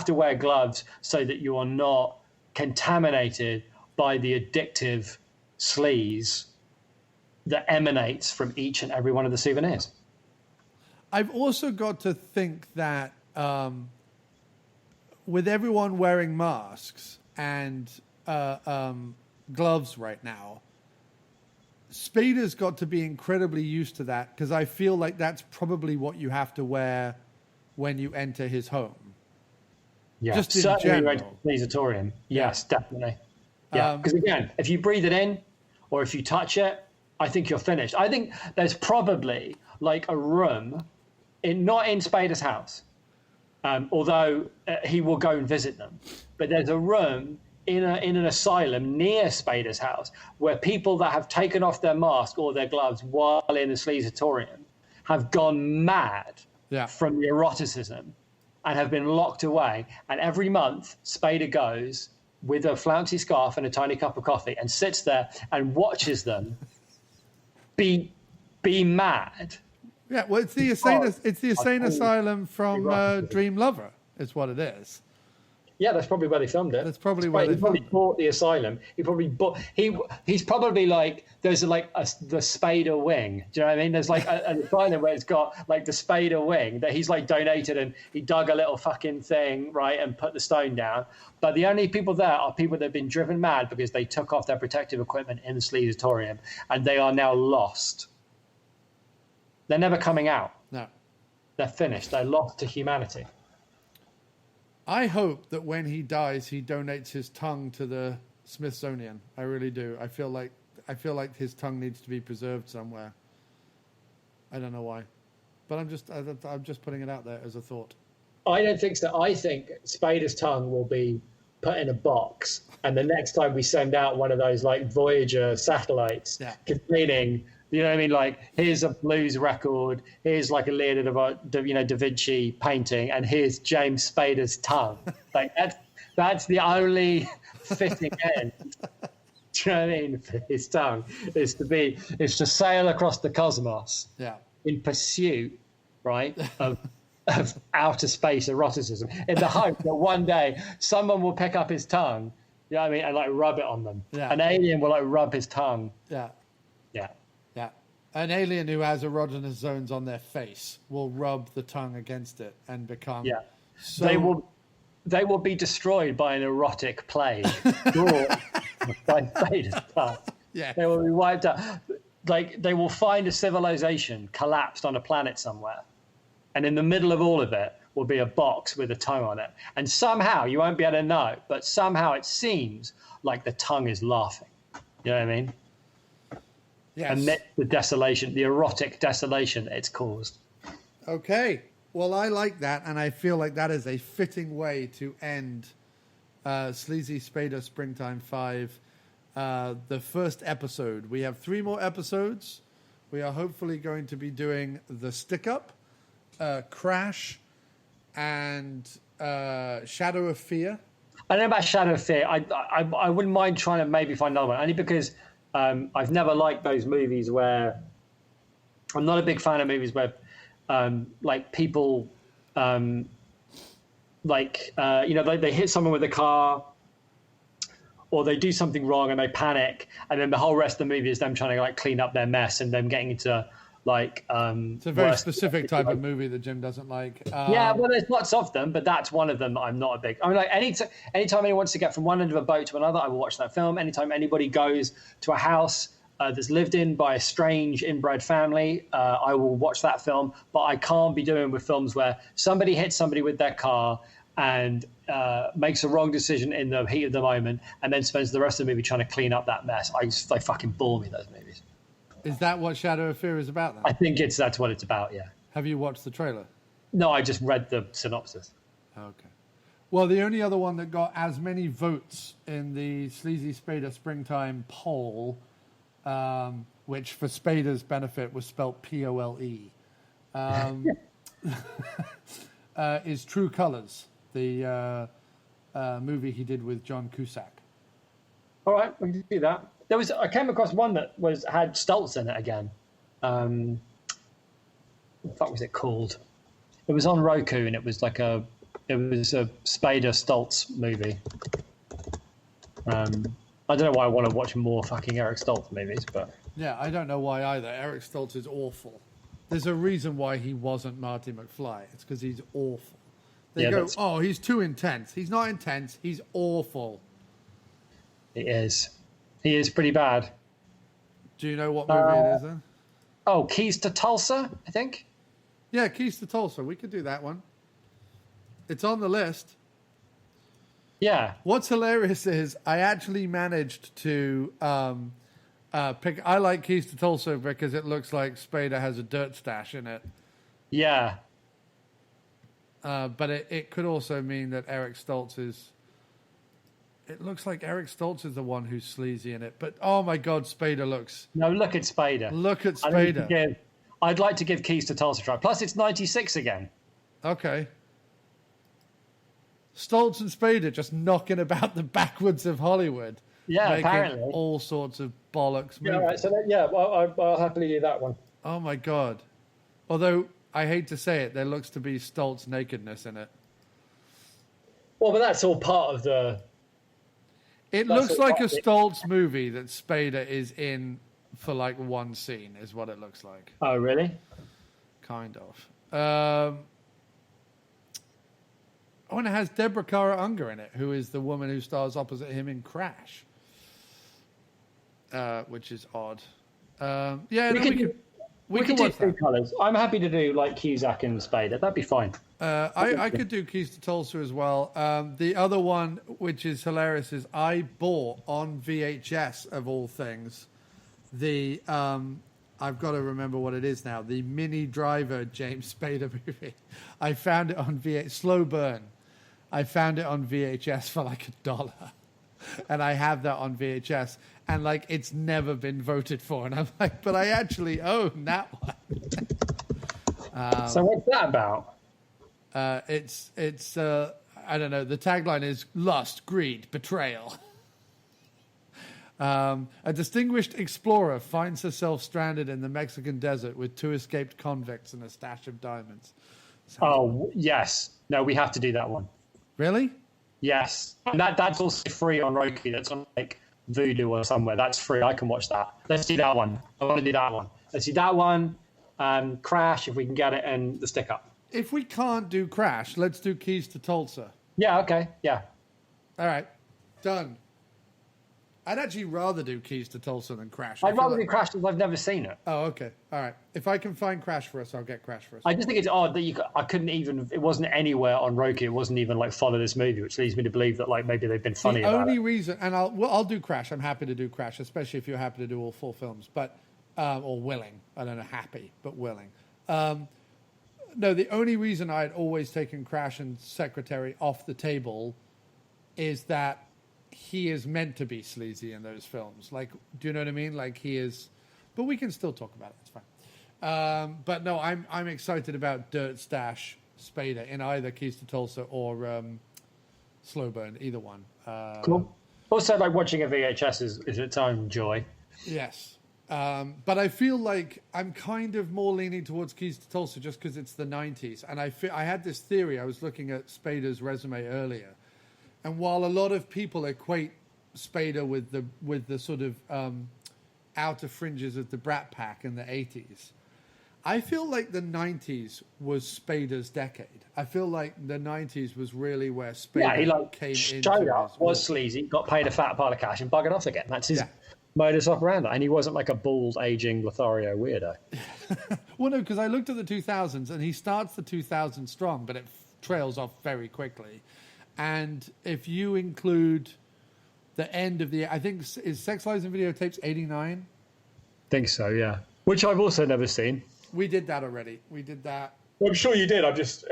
to wear gloves so that you are not contaminated by the addictive sleaze that emanates from each and every one of the souvenirs. I've also got to think that with everyone wearing masks and gloves right now, Spader's got to be incredibly used to that, because I feel like that's probably what you have to wear when you enter his home. Yeah, just in certainly general. Sleazatorium. Yes, definitely. Yeah, because again, if you breathe it in or if you touch it, I think you're finished. I think there's probably like a room, not in Spader's house, although he will go and visit them, but there's a room in an asylum near Spader's house where people that have taken off their mask or their gloves while in the Sleazatorium have gone mad from the eroticism and have been locked away. And every month, Spader goes with a flouncy scarf and a tiny cup of coffee and sits there and watches them be mad. Yeah, well, it's the insane asylum from Dream Lover, is what it is. Yeah, that's probably where they filmed it. That's probably where they filmed it. He probably bought the asylum. He's probably like, there's like the Spader wing. Do you know what I mean? There's like an asylum where it's got like the Spader wing that he's like donated, and he dug a little fucking thing, right, and put the stone down. But the only people there are people that have been driven mad because they took off their protective equipment in the Sleazatorium, and they are now lost. They're never coming out. No. They're finished. They're lost to humanity. I hope that when he dies, he donates his tongue to the Smithsonian. I really do. I feel like his tongue needs to be preserved somewhere. I don't know why, but I'm just putting it out there as a thought. I don't think so. I think Spader's tongue will be put in a box, and the next time we send out one of those like Voyager satellites containing, you know what I mean, like here's a blues record, here's like a Leonardo da Vinci painting, and here's James Spader's tongue. Like that's the only fitting end. Do you know what I mean? For his tongue is to sail across the cosmos in pursuit, right, of outer space eroticism, in the hope that one day someone will pick up his tongue, you know what I mean, and like rub it on them. Yeah. An alien will like rub his tongue. Yeah. An alien who has erogenous zones on their face will rub the tongue against it and become. Yeah. So... They will be destroyed by an erotic plague brought by Spader's tongue. Yeah. They will be wiped out. Like they will find a civilization collapsed on a planet somewhere, and in the middle of all of it will be a box with a tongue on it. And somehow, you won't be able to know, but somehow it seems like the tongue is laughing. You know what I mean? Yes. Amidst the desolation, the erotic desolation it's caused. Okay. Well, I like that, and I feel like that is a fitting way to end Sleazy Spader Springtime 5, the first episode. We have 3 more episodes. We are hopefully going to be doing The Stick-Up, Crash, and Shadow of Fear. I don't know about Shadow of Fear. I wouldn't mind trying to maybe find another one, only because I've never liked those movies where... I'm not a big fan of movies where like people they hit someone with a car, or they do something wrong and they panic, and then the whole rest of the movie is them trying to like clean up their mess and them getting into like. It's a very specific type of movie that Jim doesn't like. Yeah, well, there's lots of them, but that's one of them that I'm not a big. I mean, like anytime anyone wants to get from one end of a boat to another, I will watch that film. Anytime anybody goes to a house that's lived in by a strange inbred family, I will watch that film. But I can't be doing with films where somebody hits somebody with their car and makes a wrong decision in the heat of the moment, and then spends the rest of the movie trying to clean up that mess. They fucking bore me, those movies. Is that what Shadow of Fear is about then? I think that's what it's about, yeah. Have you watched the trailer? No, I just read the synopsis. Okay. Well, the only other one that got as many votes in the Sleazy Spader Springtime poll, which for Spader's benefit was spelt Pole, is True Colors, the movie he did with John Cusack. All right, we can do that. I came across one that had Stoltz in it again. What the fuck was it called? It was on Roku, and it was a Spader Stoltz movie. I don't know why I want to watch more fucking Eric Stoltz movies, but yeah, I don't know why either. Eric Stoltz is awful. There's a reason why he wasn't Marty McFly. It's because he's awful. They go, oh, he's too intense. He's not intense. He's awful. He is. He is pretty bad. Do you know what movie it is then? Oh, Keys to Tulsa, I think. Yeah, Keys to Tulsa. We could do that one. It's on the list. Yeah. What's hilarious is I actually managed to pick. I like Keys to Tulsa because it looks like Spader has a dirt stash in it. Yeah. But it could also mean that Eric Stoltz is. It looks like Eric Stoltz is the one who's sleazy in it. But oh my God, Spader looks. No, look at Spader. Look at Spader. I'd like to give Keys to Tulsa a try. Plus, it's 96 again. Okay. Stoltz and Spader just knocking about the backwards of Hollywood. Yeah, making apparently. All sorts of bollocks movies. Yeah, right. So, I'll happily do that one. Oh, my God. Although, I hate to say it, there looks to be Stoltz nakedness in it. Well, but that's all part of the... It looks like a Stoltz movie that Spader is in for, like, one scene, is what it looks like. Oh, really? Kind of. And it has Deborah Kara Unger in it, who is the woman who stars opposite him in Crash. Which is odd. We can watch that. Colours. I'm happy to do like Cusack and Spader. That'd be fine. I could do Keys to Tulsa as well. The other one, which is hilarious, is I bought on VHS of all things the I've got to remember what it is now. The Mini Driver James Spader movie. I found it on VHS. Slow Burn. I found it on VHS for like $1. And I have that on VHS. And like, it's never been voted for. And I'm like, but I actually own that one. So what's that about? It's I don't know. The tagline is lust, greed, betrayal. A distinguished explorer finds herself stranded in the Mexican desert with 2 escaped convicts and a stash of diamonds. Yes. No, we have to do that one. Really? Yes. And that's also free on Roku. That's on like Vudu or somewhere. That's free. I can watch that. Let's do that one. I want to do that one. Let's do that one. Crash, if we can get it, and the stick up. If we can't do Crash, let's do Keys to Tulsa. Yeah, okay. Yeah. All right. Done. I'd actually rather do Keys to Tulsa than Crash. I'd rather do Crash because I've never seen it. Oh, okay. All right. If I can find Crash for us, I'll get Crash for us. I just think it's odd that I couldn't even, it wasn't anywhere on Roku. It wasn't even like follow this movie, which leads me to believe that like maybe they've been funny about it. The only reason, and I'll do Crash. I'm happy to do Crash, especially if you're happy to do all 4 films, but, or willing. I don't know, happy, but willing. No, the only reason I'd always taken Crash and Secretary off the table is that he is meant to be sleazy in those films. Like, do you know what I mean? Like he is, but we can still talk about it. It's fine. But no, I'm excited about Dirt Stash Spader in either Keys to Tulsa or Slow Burn, either one. Cool. Also, like watching a VHS is its own joy. Yes. But I feel like I'm kind of more leaning towards Keys to Tulsa just because it's the 90s. And I had this theory. I was looking at Spader's resume earlier. And while a lot of people equate Spader with the sort of outer fringes of the Brat Pack in the 80s, I feel like the 90s was Spader's decade. I feel like the 90s was really where Spader came in. Showed up, was sleazy, got paid a fat pile of cash and buggered off again. That's his modus operandi. And he wasn't like a bald, aging Lothario weirdo. Well, no, because I looked at the 2000s and he starts the 2000s strong, but it trails off very quickly. And if you include the end of the, I think, is Sex, Lies and Videotapes 89? Think so, yeah. Which I've also never seen. We did that already. We did that. Well, I'm sure you did. It's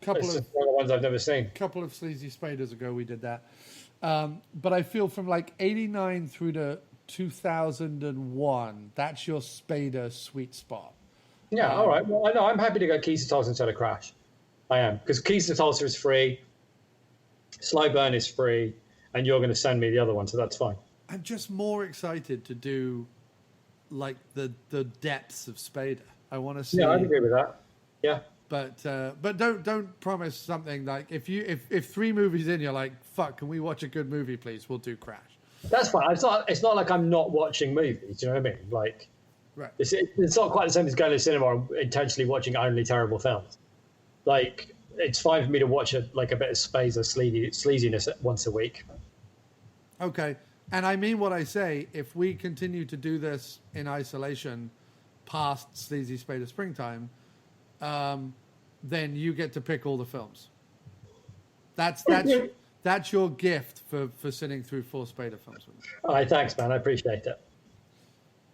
one of the ones I've never seen. A couple of Sleazy Spaders ago, we did that. But I feel from like 89 through to 2001, that's your Spader sweet spot. Yeah, all right. Well, I know. I'm happy to go Keys to Tulsa instead of Crash. I am. Because Keys to Tulsa is free. Slow Burn is free. And you're going to send me the other one, so that's fine. I'm just more excited to do like the depths of Spader. I want to see. Yeah, I agree with that. Yeah. But don't promise something like if 3 movies in you're like, fuck, can we watch a good movie please? We'll do Crash. That's fine. It's not like I'm not watching movies. Do you know what I mean? Like, right. It's not quite the same as going to the cinema and intentionally watching only terrible films. Like, it's fine for me to watch a bit of Spader sleaziness once a week. Okay. And I mean what I say. If we continue to do this in isolation past Sleazy Spader Springtime, then you get to pick all the films. That's your gift for sitting through 4 Spader films with me. All right, thanks, man. I appreciate it.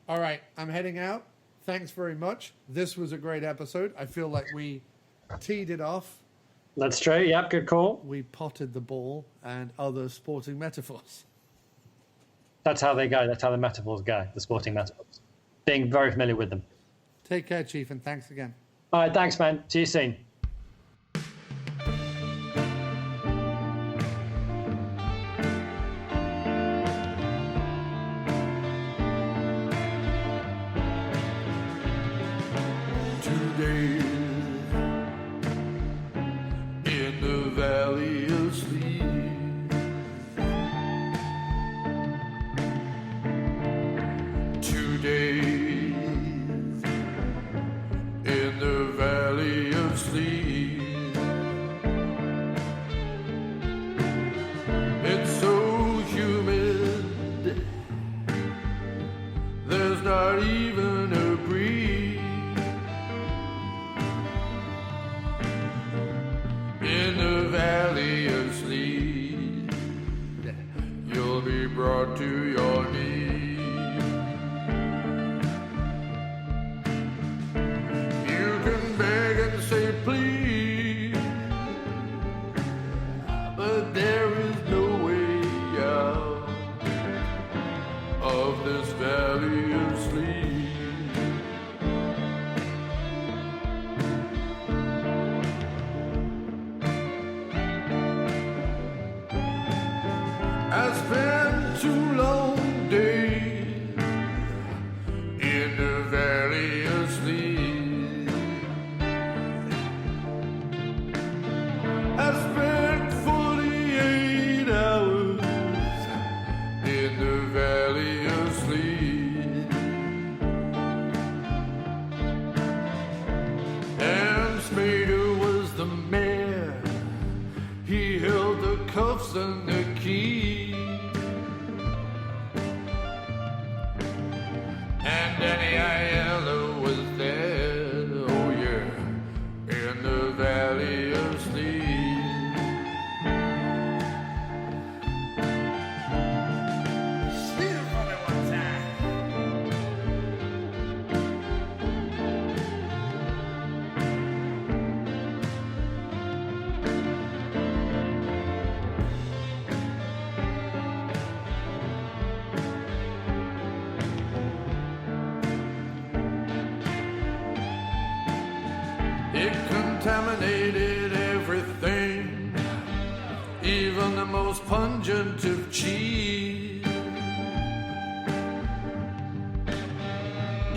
All right, I'm heading out. Thanks very much. This was a great episode. I feel like we teed it off. That's true. Yep, good call. We potted the ball and other sporting metaphors. That's how they go. That's how the metaphors go, the sporting metaphors. Being very familiar with them. Take care, Chief, and thanks again. All right, thanks, man. See you soon. Today, in the Valley of Sleep, in the Valley of Sleep. It's so humid, there's not even a breeze. In the Valley of Sleep, you'll be brought to your knees. Beg and say please, but there is no way out of this valley of sleep. I spent 2 long days in the valley of sleep. I spent 48 hours in the Valley of Sleep. And Spader was the mayor. He held the cuffs and the key. And Danny Aiello was there, oh yeah, in the Valley of Sleep. It contaminated everything, even the most pungent of cheese.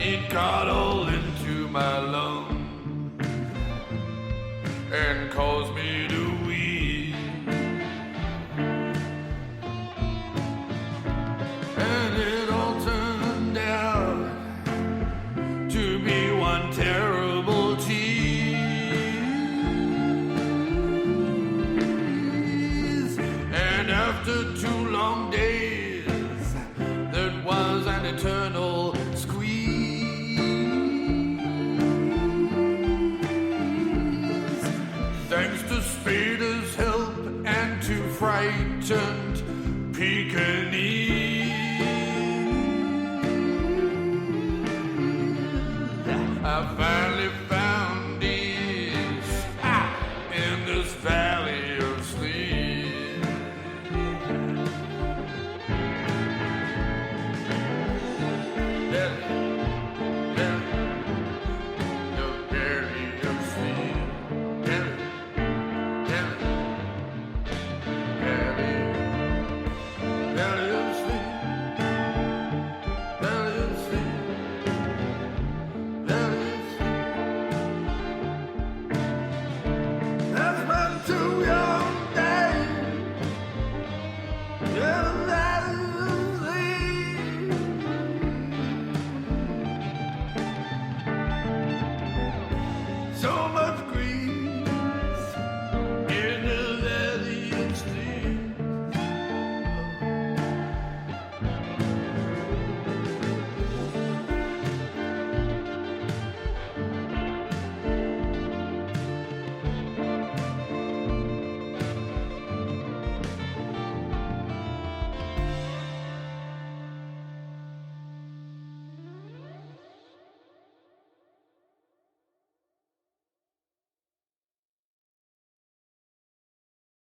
It got all into my lungs and caused me to weep. And it all turned out to be one terrible tease. And after 2 long days, that was an eternal thanks to Spader's help and to frightened Pekingese, I found